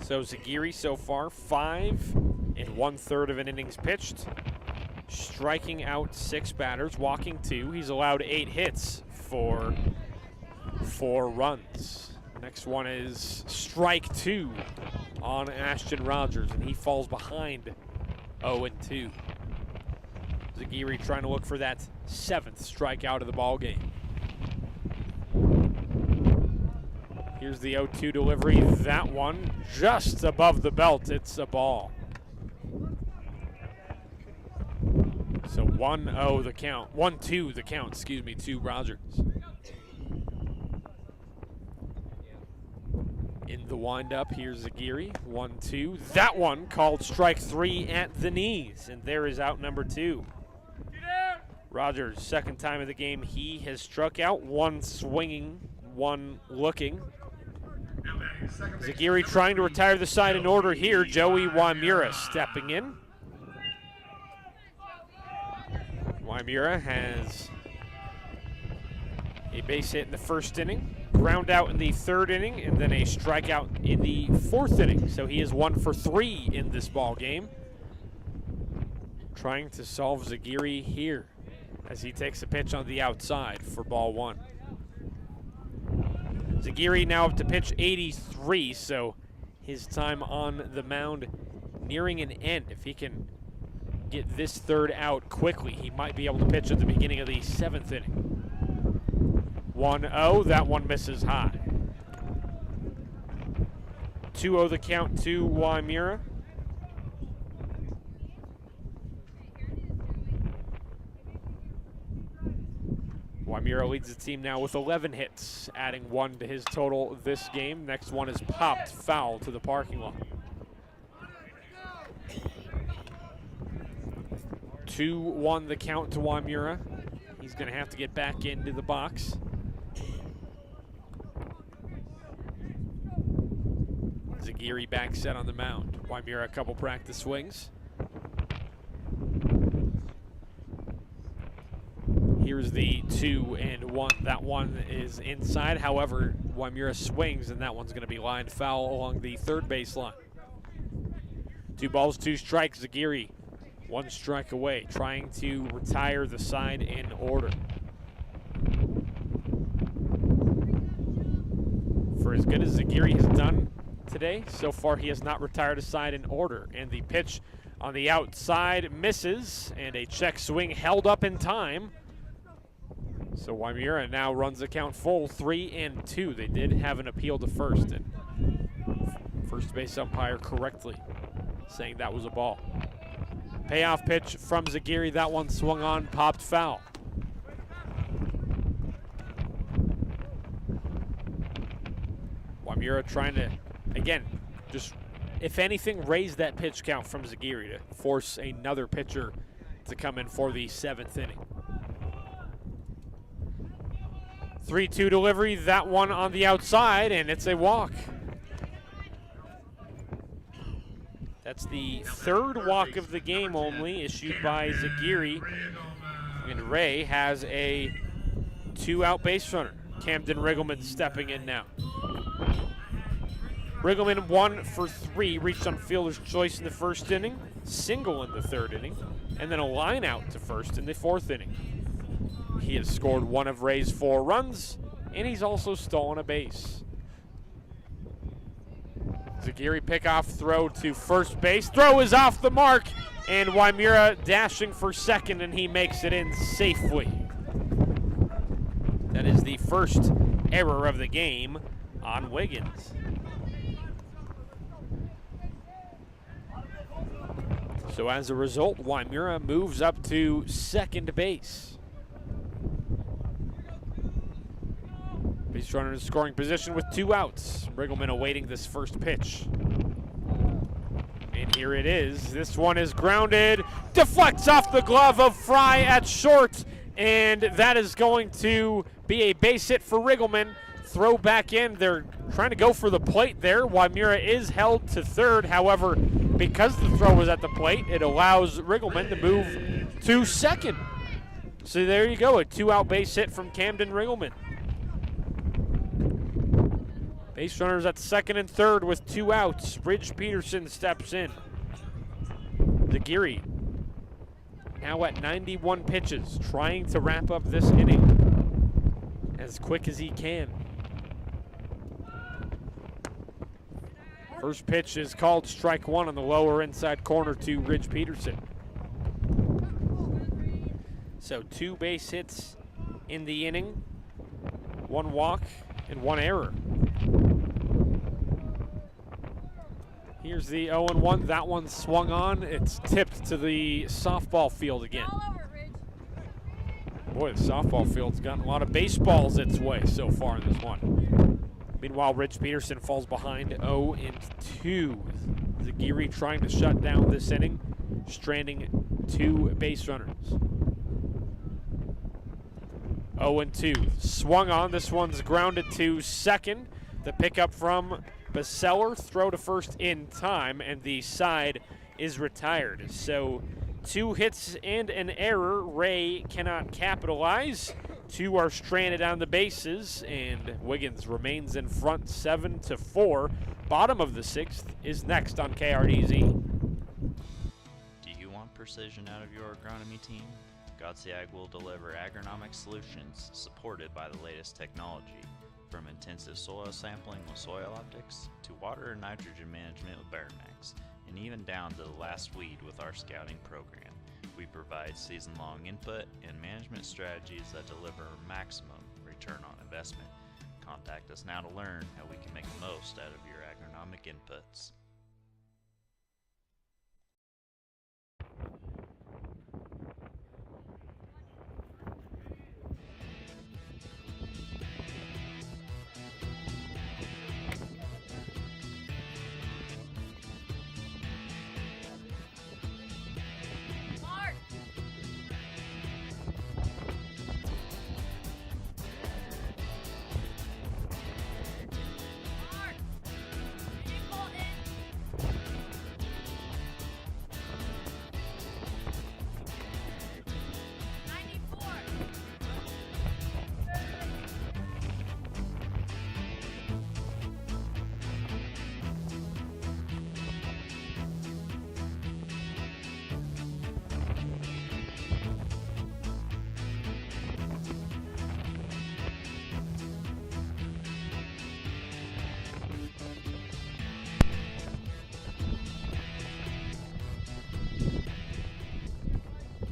So Zagiri so far 5 1/3 of an innings pitched, striking out 6 batters, walking 2. He's allowed 8 hits for 4 runs. Next one is strike 2 on Ashton Rogers, and he falls behind 0-2. Zagiri trying to look for that 7th strikeout of the ball game. Here's the 0-2 delivery. That one just above the belt. It's a ball. So 1-0 the count. 1-2 the count, to Rogers. In the windup, here's Zagiri. 1-2. That one called strike 3 at the knees. And there is out number 2. Rogers, second time of the game he has struck out. 1 swinging, 1 looking. Zagiri trying to retire the side in order here. Joey Wymura stepping in. Wymura has a base hit in the first inning, ground out in the third inning, and then a strikeout in the fourth inning. So he is 1 for 3 in this ball game. Trying to solve Zagiri here as he takes a pitch on the outside for ball 1. Zagiri now up to pitch 83, so his time on the mound nearing an end. If he can get this third out quickly, he might be able to pitch at the beginning of the 7th inning. 1-0, that one misses high. 2-0 the count to Wymura. Wymura leads the team now with 11 hits, adding 1 to his total this game. Next one is popped foul to the parking lot. 2-1 the count to Wymura. He's going to have to get back into the box. Zagiri back set on the mound. Wymura a couple practice swings. Here's the 2-1. That one is inside. However, Wymura swings, and that one's going to be lined foul along the third baseline. 2 balls, 2 strikes. Zagiri 1 strike away, trying to retire the side in order. For as good as Zagiri has done today, so far he has not retired a side in order. And the pitch on the outside misses, and a check swing held up in time. So Wymura now runs the count full, 3-2. They did have an appeal to first, and first base umpire correctly saying that was a ball. Payoff pitch from Zagiri. That one swung on, popped foul. Wymura trying to, again, just, if anything, raise that pitch count from Zagiri to force another pitcher to come in for the 7th inning. 3-2 delivery, that one on the outside, and it's a walk. That's the 3rd walk of the game only, issued by Zagiri. And Wray has a 2-out base runner. Camden Riggleman stepping in now. Riggleman 1 for 3, reached on fielder's choice in the first inning, single in the 3rd inning, and then a line out to first in the 4th inning. He has scored 1 of Ray's 4 runs, and he's also stolen a base. Zagiri pickoff throw to first base. Throw is off the mark, and Wymura dashing for second, and he makes it in safely. That is the first error of the game on Wiggins. So as a result, Wymura moves up to second base. Base runner in scoring position with 2 outs. Riggleman awaiting this first pitch. And And here it is. This one is grounded, deflects off the glove of Fry at short, and that is going to be a base hit for Riggleman. Throw back in. They're trying to go for the plate there. Wymura is held to third. However, because the throw was at the plate, it allows Riggleman to move to second. So there you go, a 2-out base hit from Camden Riggleman. Base runners at second and third with 2 outs. Bridge Peterson steps in. Zaguirre now at 91 pitches, trying to wrap up this inning as quick as he can. First pitch is called strike 1 on the lower inside corner to Ridge Peterson. So 2 base hits in the inning, 1 walk and 1 error. Here's the 0-1. That one swung on. It's tipped to the softball field again. Boy, the softball field's gotten a lot of baseballs its way so far in this one. Meanwhile, Rich Peterson falls behind 0-2. Zaguirre trying to shut down this inning, stranding 2 base runners. 0-2. Swung on. This one's grounded to second. The pickup from Baseller, throw to first in time, and the side is retired. So 2 hits and an error. Wray cannot capitalize. 2 are stranded on the bases, and Wiggins remains in front 7-4. Bottom of the 6th is next on KRDZ. Do you want precision out of your agronomy team? GodSeAg will deliver agronomic solutions supported by the latest technology. From intensive soil sampling with soil optics, to water and nitrogen management with Baramax, and even down to the last weed with our scouting program. We provide season-long input and management strategies that deliver maximum return on investment. Contact us now to learn how we can make the most out of your agronomic inputs.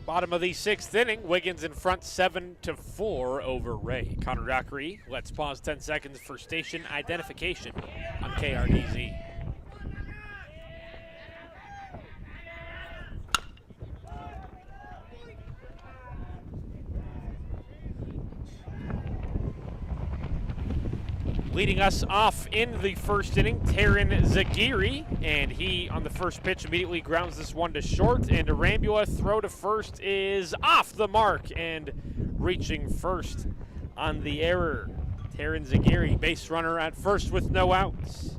Bottom of the 6th inning, Wiggins in front 7-4 over Wray. Connor Dockery, let's pause 10 seconds for station identification on KRDZ. Leading us off in the first inning, Taryn Zaguirre, and he on the first pitch immediately grounds this one to short, and Arambula throw to first is off the mark and reaching first on the error. Taryn Zaguirre, base runner at first with no outs.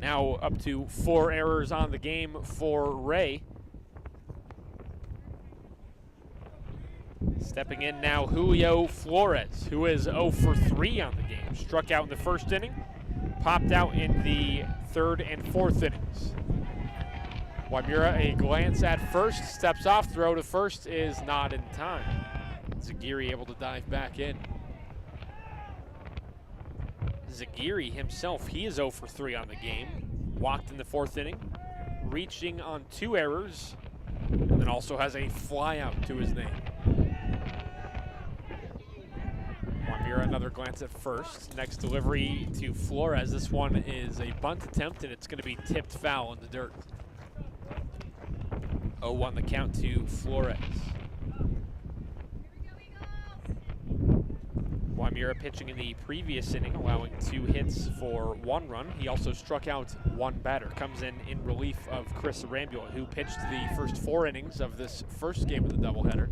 Now up to 4 errors on the game for Wray. Stepping in now, Julio Flores, who is 0 for 3 on the game. Struck out in the first inning, popped out in the 3rd and 4th innings. Wymura, a glance at first, steps off, throw to first is not in time. Zaguirre able to dive back in. Zaguirre himself, he is 0 for 3 on the game. Walked in the 4th inning, reaching on 2 errors, and then also has a fly out to his name. Wymura, another glance at first. Next delivery to Flores. This one is a bunt attempt, and it's going to be tipped foul in the dirt. 0-1 the count to Flores. Wymira pitching in the previous inning, allowing 2 hits for 1 run. He also struck out 1 batter. Comes in relief of Chris Arambula, who pitched the first 4 innings of this first game of the doubleheader.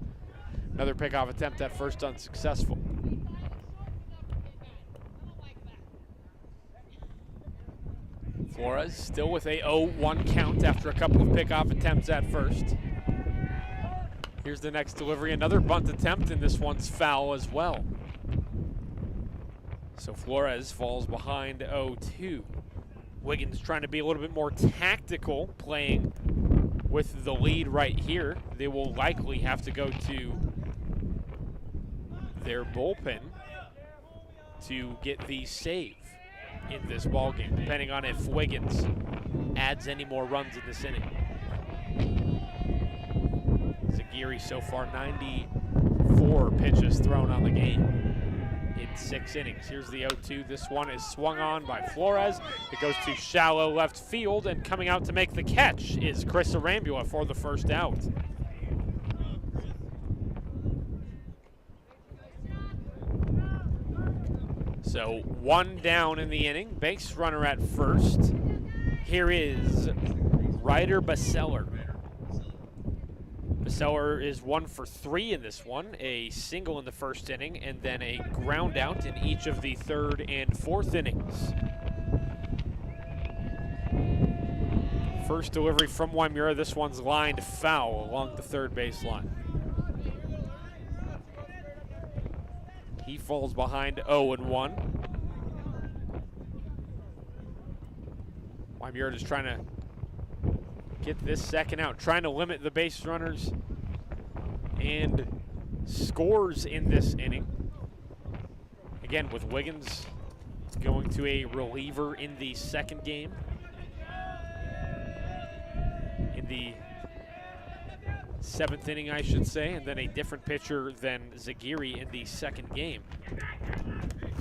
Another pickoff attempt at first unsuccessful. Flores still with a 0-1 count after a couple of pickoff attempts at first. Here's the next delivery, another bunt attempt, and this one's foul as well. So Flores falls behind 0-2. Wiggins trying to be a little bit more tactical, playing with the lead right here. They will likely have to go to their bullpen to get the save in this ballgame, depending on if Wiggins adds any more runs in this inning. Zagiri so far 94 pitches thrown on the game in 6 innings. Here's the 0-2. This one is swung on by Flores. It goes to shallow left field, and coming out to make the catch is Chris Arambula for the first out. So 1 down in the inning, base runner at first. Here is Ryder Baseller. Baseller is 1 for 3 in this one, a single in the first inning, and then a ground out in each of the 3rd and 4th innings. First delivery from Wymira, this one's lined foul along the 3rd baseline. He falls behind 0-1. Wymira just trying to get this second out, trying to limit the base runners and scores in this inning. Again, with Wiggins going to a reliever in the 2nd game. In the 7th inning, I should say, and then a different pitcher than Zagiri in the 2nd game.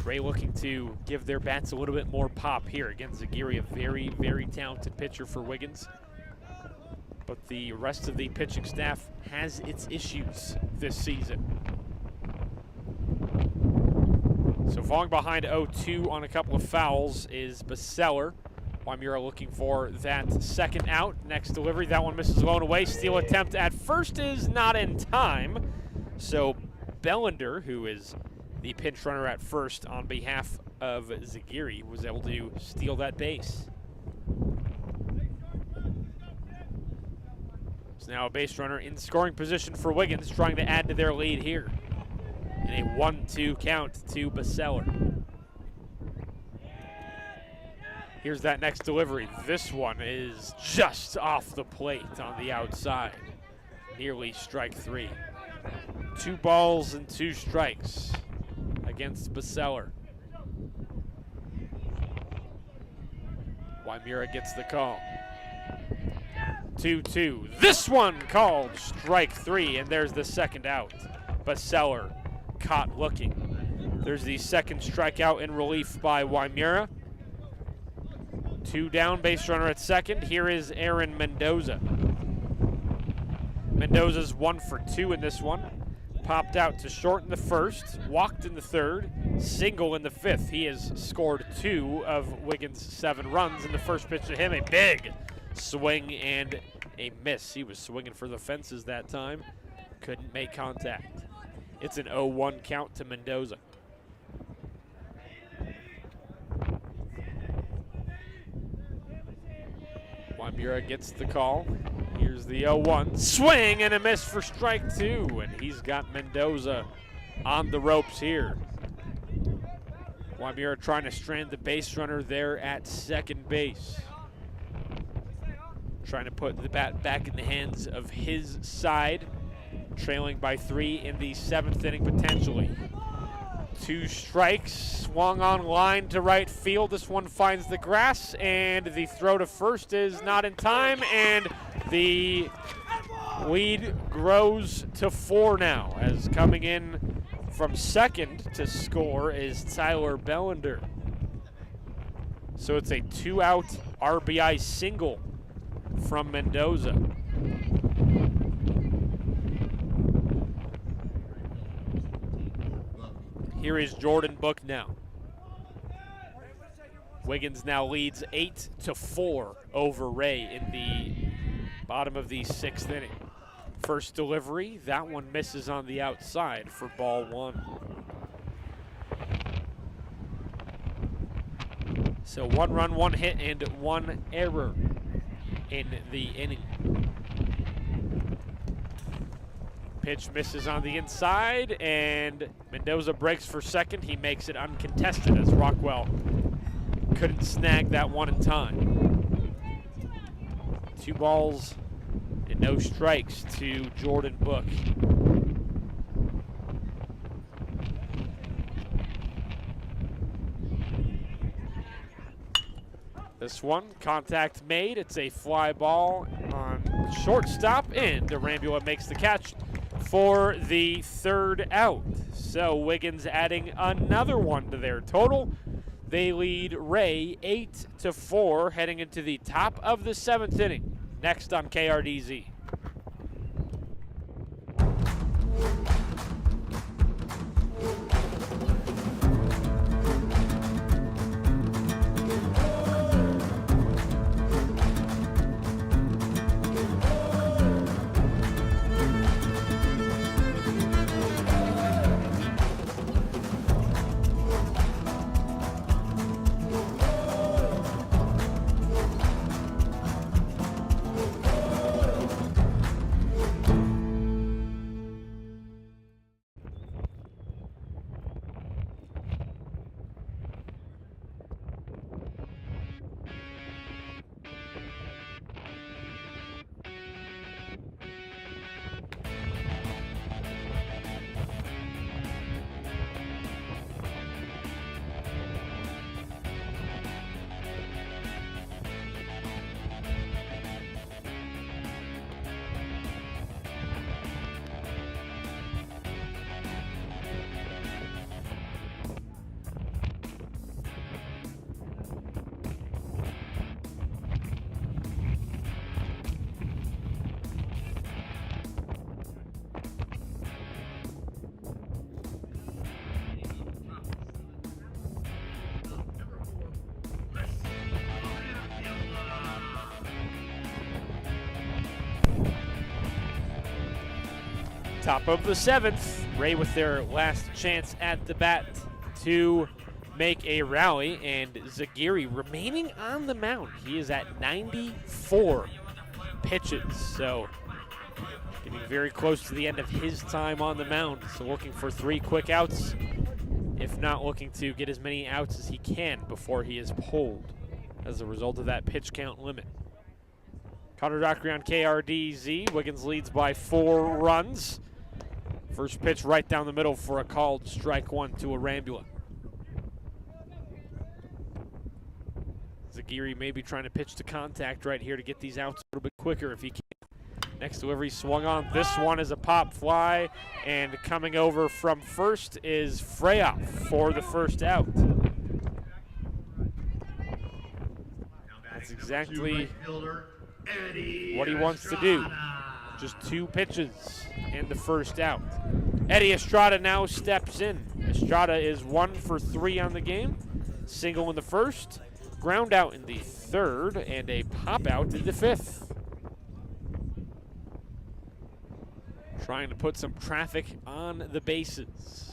Wray looking to give their bats a little bit more pop here. Again, Zagiri, a very, very talented pitcher for Wiggins. But the rest of the pitching staff has its issues this season. So falling behind 0-2 on a couple of fouls is Baseller. Wymira looking for that second out. Next delivery, that one misses low and away. Steal attempt at first is not in time. So Bellender, who is the pinch runner at first on behalf of Zagiri, was able to steal that base. It's now a base runner in scoring position for Wiggins, trying to add to their lead here. In a 1-2 count to Baseller. Here's that next delivery. This one is just off the plate on the outside. Nearly strike 3. 2 balls and 2 strikes against Baseller. Wymira gets the call. 2-2. This one called strike 3, and there's the second out. Baseller caught looking. There's the second strikeout in relief by Wymira. 2 down, base runner at second. Here is Aaron Mendoza. Mendoza's 1 for 2 in this one. Popped out to short in the first, walked in the 3rd, single in the 5th. He has scored 2 of Wiggins' 7 runs. In the first pitch to him, a big swing and a miss. He was swinging for the fences that time. Couldn't make contact. It's an 0-1 count to Mendoza. Wymira gets the call. Here's the 0-1. Swing and a miss for strike 2. And he's got Mendoza on the ropes here. Wymira trying to strand the base runner there at second base. Trying to put the bat back in the hands of his side. Trailing by 3 in the 7th inning potentially. 2 strikes, swung on line to right field. This one finds the grass, and the throw to first is not in time, and the lead grows to 4 now, as coming in from second to score is Tyler Bellender. So it's a 2-out RBI single from Mendoza. Here is Jordan Book now. Wiggins now leads 8-4 over Wray in the bottom of the 6th inning. First delivery, that one misses on the outside for ball 1. So 1 run, 1 hit, and 1 error in the inning. Pitch misses on the inside, and Mendoza breaks for second. He makes it uncontested as Rockwell couldn't snag that one in time. 2 balls and no strikes to Jordan Book. This one, contact made. It's a fly ball on shortstop, and Arambula makes the catch for the 3rd out. So Wiggins adding another one to their total. They lead Wray 8-4 heading into the top of the 7th inning. Next on KRDZ. Top of the 7th, Wray with their last chance at the bat to make a rally, and Zagiri remaining on the mound. He is at 94 pitches, so getting very close to the end of his time on the mound. So looking for 3 quick outs, if not looking to get as many outs as he can before he is pulled as a result of that pitch count limit. Connor Dockery on KRDZ. Wiggins leads by 4 runs. First pitch right down the middle for a called strike 1 to Arambula. Zagiri may be trying to pitch to contact right here to get these outs a little bit quicker if he can. Next delivery swung on. This one is a pop fly, and coming over from first is Freyoff for the 1st out. That's exactly what he wants to do. Just 2 pitches and the 1st out. Eddie Estrada now steps in. Estrada is 1 for 3 on the game. Single in the 1st, ground out in the 3rd, and a pop out in the 5th. Trying to put some traffic on the bases.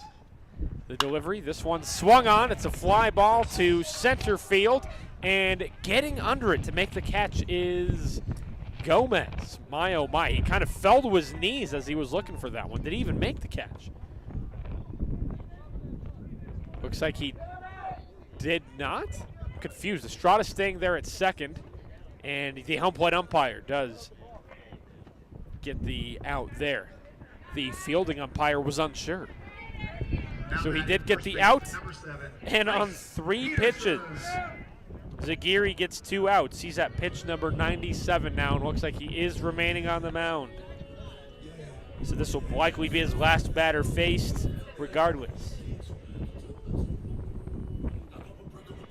The delivery, this one swung on. It's a fly ball to center field, and getting under it to make the catch is Gomez. My oh my, he kind of fell to his knees as he was looking for that one. Did he even make the catch? Looks like he did not. I'm confused. Estrada staying there at 2nd, and the home plate umpire does get the out there. The fielding umpire was unsure. So he did get the out, and on 3 pitches, Zagiri gets 2 outs. He's at pitch number 97 now, and looks like he is remaining on the mound. So this will likely be his last batter faced regardless.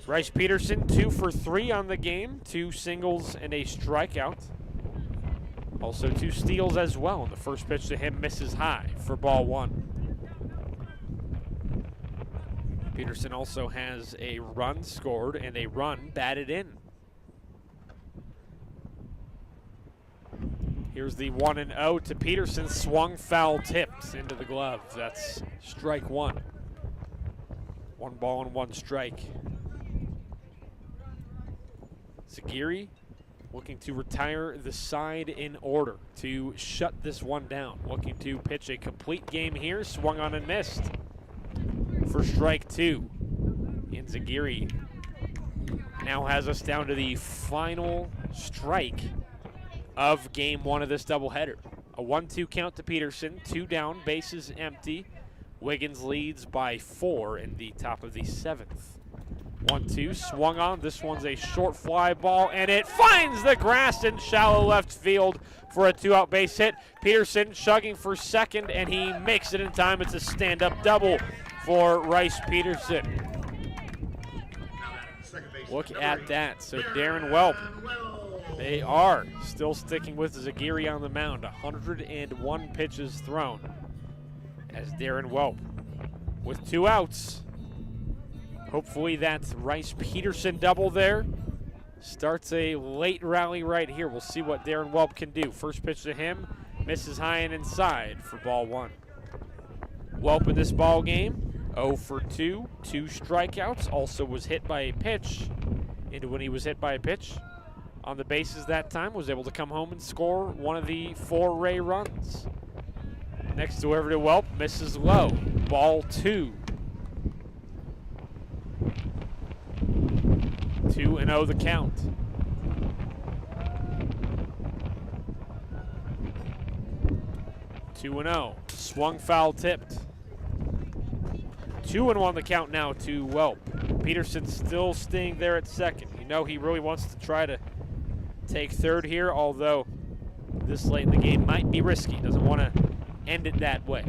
Bryce Peterson, 2 for 3 on the game, 2 singles and a strikeout. Also 2 steals as well, and the first pitch to him misses high for ball 1. Peterson also has a run scored and a run batted in. Here's the 1-0 to Peterson. Swung, foul, tipped into the glove. That's strike one. 1 ball and 1 strike. Zagiri looking to retire the side in order to shut this one down. Looking to pitch a complete game here. Swung on and missed for strike 2. And Zagiri now has us down to the final strike of game 1 of this doubleheader. A 1-2 count to Peterson, 2 down, bases empty. Wiggins leads by 4 in the top of the 7th. 1-2, swung on. This one's a short fly ball, and it finds the grass in shallow left field for a 2-out base hit. Peterson chugging for second, and he makes it in time. It's a stand-up double for Rice Peterson. Look at that. So Darren Welp, they are still sticking with Zagiri on the mound. 101 pitches thrown as Darren Welp with 2 outs. Hopefully that Rice Peterson double there starts a late rally right here. We'll see what Darren Welp can do. First pitch to him, misses high and inside for ball 1. Welp in this ball game, 0 for 2, 2 strikeouts. Also was hit by a pitch. And when he was hit by a pitch on the bases that time, was able to come home and score one of the 4 Wray runs. Next to over to Welp, misses low. Ball 2. 2-0 the count. 2-0. Swung, foul, tipped. 2-1 the count now to Welp. Peterson still staying there at second. You know he really wants to try to take third here, although this late in the game might be risky. Doesn't want to end it that way.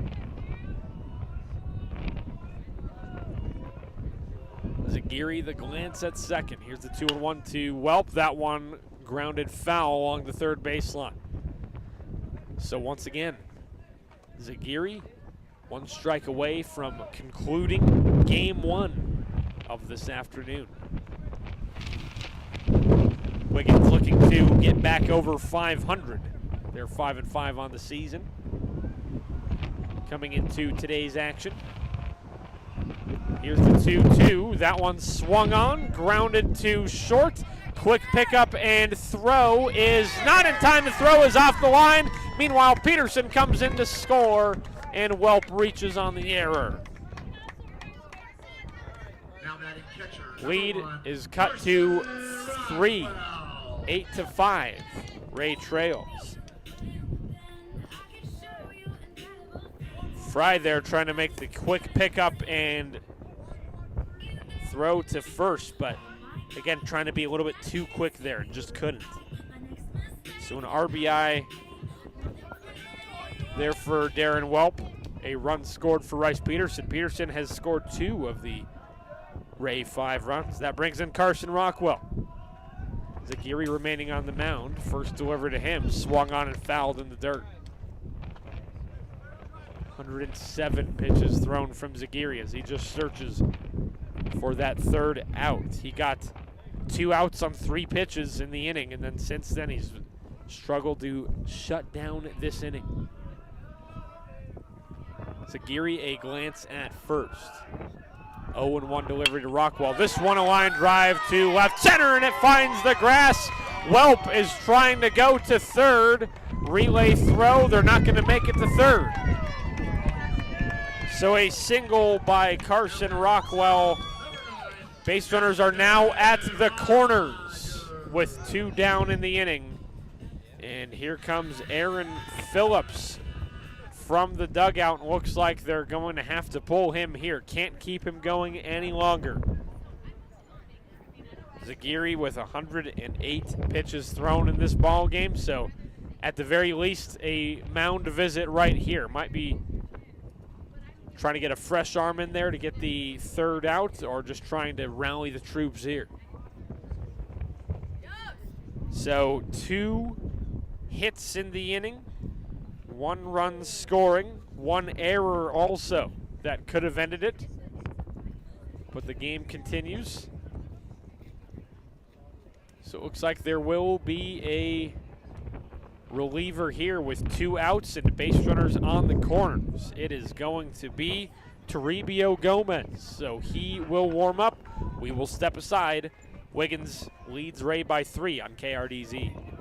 Zagiri, the glance at second. Here's the 2-1 to Welp. That one grounded foul along the third baseline. So once again, Zagiri, 1 strike away from concluding game 1 of this afternoon. Wiggins looking to get back over 500. They're 5-5 on the season. Coming into today's action. Here's the 2-2. That one swung on, grounded to short. Quick pickup and throw is not in time. The throw is off the line. Meanwhile, Peterson comes in to score, and Welp reaches on the error. Lead is cut to 3, 8-5. Wray trails. Fry there trying to make the quick pickup and throw to first, but again, trying to be a little bit too quick there and just couldn't. So an RBI there for Darren Welp. A run scored for Rice Peterson. Peterson has scored 2 of the Wray 5 runs. That brings in Carson Rockwell. Zagiri remaining on the mound. First delivery to him, swung on and fouled in the dirt. 107 pitches thrown from Zagiri as he just searches for that 3rd out. He got 2 outs on 3 pitches in the inning, and then since then he's struggled to shut down this inning. Zagiri a glance at first. 0-1 delivery to Rockwell. This one a line drive to left center, and it finds the grass. Welp is trying to go to third. Relay throw. They're not going to make it to third. So a single by Carson Rockwell. Base runners are now at the corners with 2 down in the inning. And here comes Aaron Phillips from the dugout. Looks like they're going to have to pull him here. Can't keep him going any longer. Zagiri with 108 pitches thrown in this ball game, so at the very least a mound visit right here. Might be trying to get a fresh arm in there to get the 3rd out, or just trying to rally the troops here. So 2 hits in the inning, 1 run scoring, 1 error also that could have ended it. but the game continues. So it looks like there will be a reliever here with 2 outs and base runners on the corners. It is going to be Toribio Gomez. So he will warm up. We will step aside. Wiggins leads Wray by 3 on KRDZ.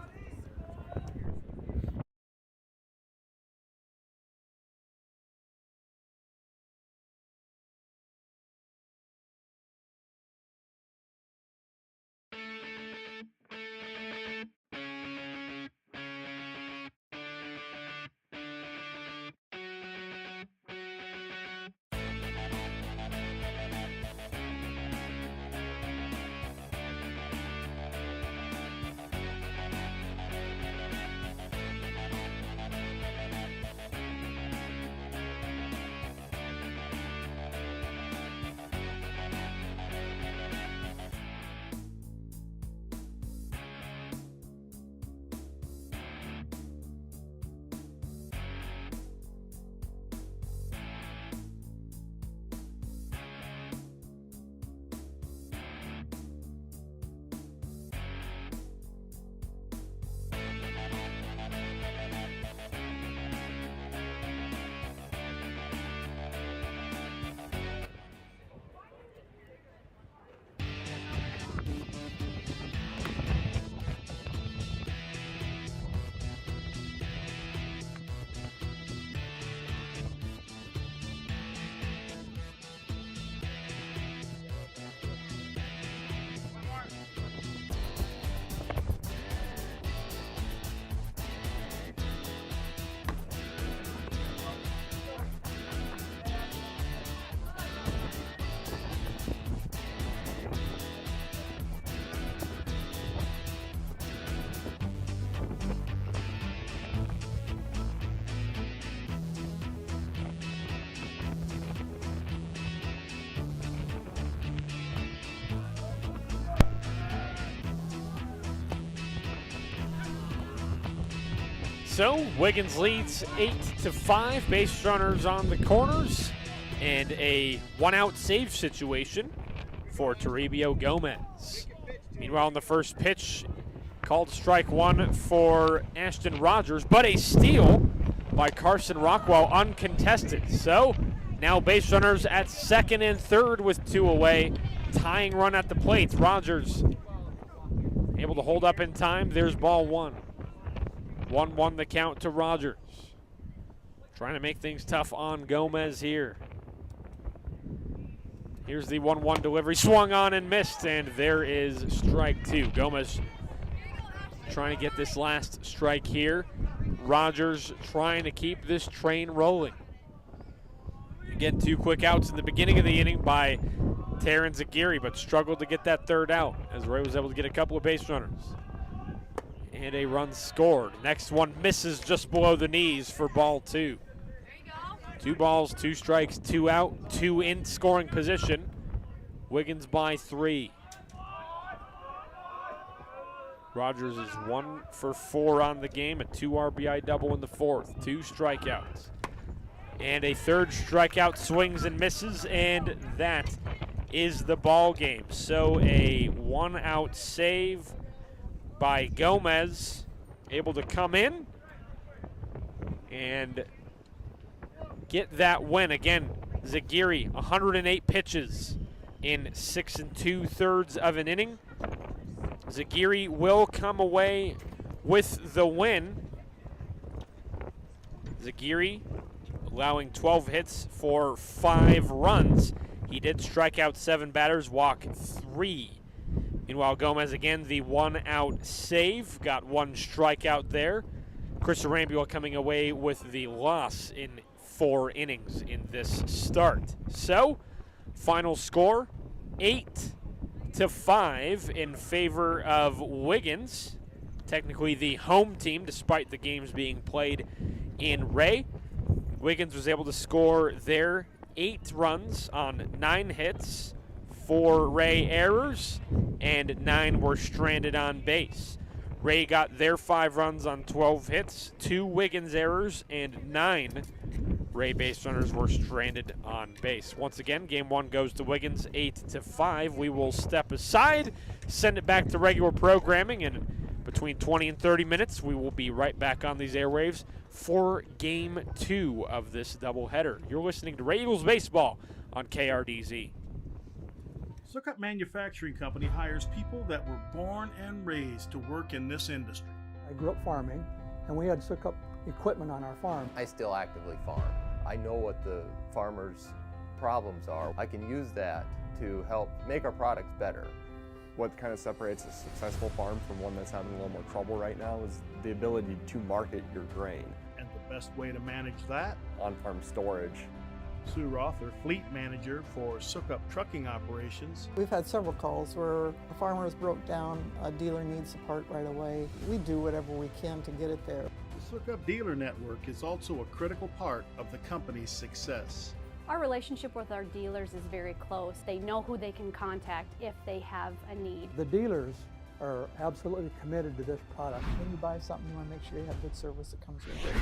So Wiggins leads 8-5. Base runners on the corners and a 1-out save situation for Toribio Gomez. Meanwhile, in the first pitch, called strike 1 for Ashton Rogers, but a steal by Carson Rockwell uncontested. So now base runners at second and third with 2 away. Tying run at the plate. Rogers able to hold up in time. There's ball 1. 1-1 the count to Rogers. Trying to make things tough on Gomez here. Here's the 1-1 delivery. Swung on and missed, and there is strike 2. Gomez trying to get this last strike here. Rogers trying to keep this train rolling. Again, 2 quick outs in the beginning of the inning by Taryn Zagiri, but struggled to get that 3rd out as Wray was able to get a couple of base runners. And a run scored. Next one misses just below the knees for ball 2. 2 balls, 2 strikes, 2 out, 2 in scoring position. Wiggins by 3. Rogers is 1 for 4 on the game, a 2 RBI double in the 4th, 2 strikeouts. And a 3rd strikeout, swings and misses, and that is the ball game. So a 1-out save by Gomez, able to come in and get that win. Again, Zagiri, 108 pitches in 6 2/3 of an inning. Zagiri will come away with the win. Zagiri allowing 12 hits for 5 runs. He did strike out 7 batters, walk 3. Meanwhile, Gomez, again, the 1-out save. Got 1 strikeout there. Chris Arambula coming away with the loss in 4 innings in this start. So, final score, 8-5 in favor of Wiggins. Technically the home team, despite the games being played in Wray. Wiggins was able to score their 8 runs on 9 hits. 4 Wray errors, and 9 were stranded on base. Wray got their 5 runs on 12 hits, 2 Wiggins errors, and 9 Wray base runners were stranded on base. Once again, game one goes to Wiggins 8-5. We will step aside, send it back to regular programming, and between 20 and 30 minutes, we will be right back on these airwaves for game two of this doubleheader. You're listening to Wray Eagles Baseball on KRDZ. Sukup Manufacturing Company hires people that were born and raised to work in this industry. I grew up farming, and we had Sukup equipment on our farm. I still actively farm. I know what the farmers' problems are. I can use that to help make our products better. What kind of separates a successful farm from one that's having a little more trouble right now is the ability to market your grain. And the best way to manage that? On-farm storage. Sue Rother, fleet manager for Sukup trucking operations. We've had several calls where a farmer has broke down, a dealer needs a part right away. We do whatever we can to get it there. The Sukup dealer network is also a critical part of the company's success. Our relationship with our dealers is very close. They know who they can contact if they have a need. The dealers are absolutely committed to this product. When you buy something, you want to make sure you have good service that comes with it.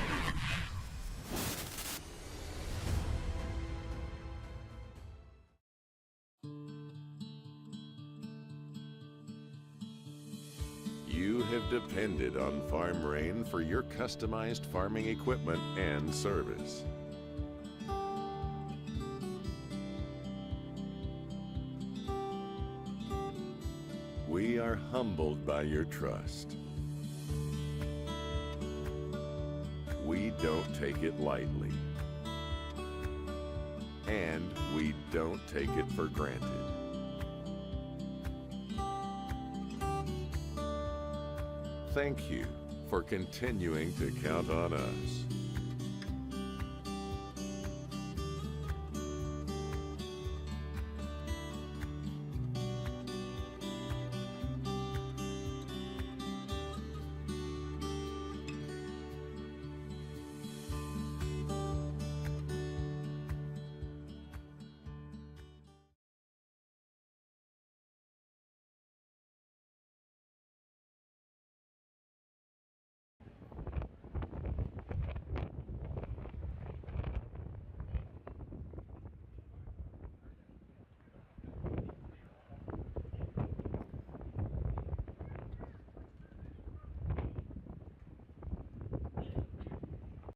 You have depended on Farm Rain for your customized farming equipment and service. We are humbled by your trust. We don't take it lightly. And we don't take it for granted. Thank you for continuing to count on us.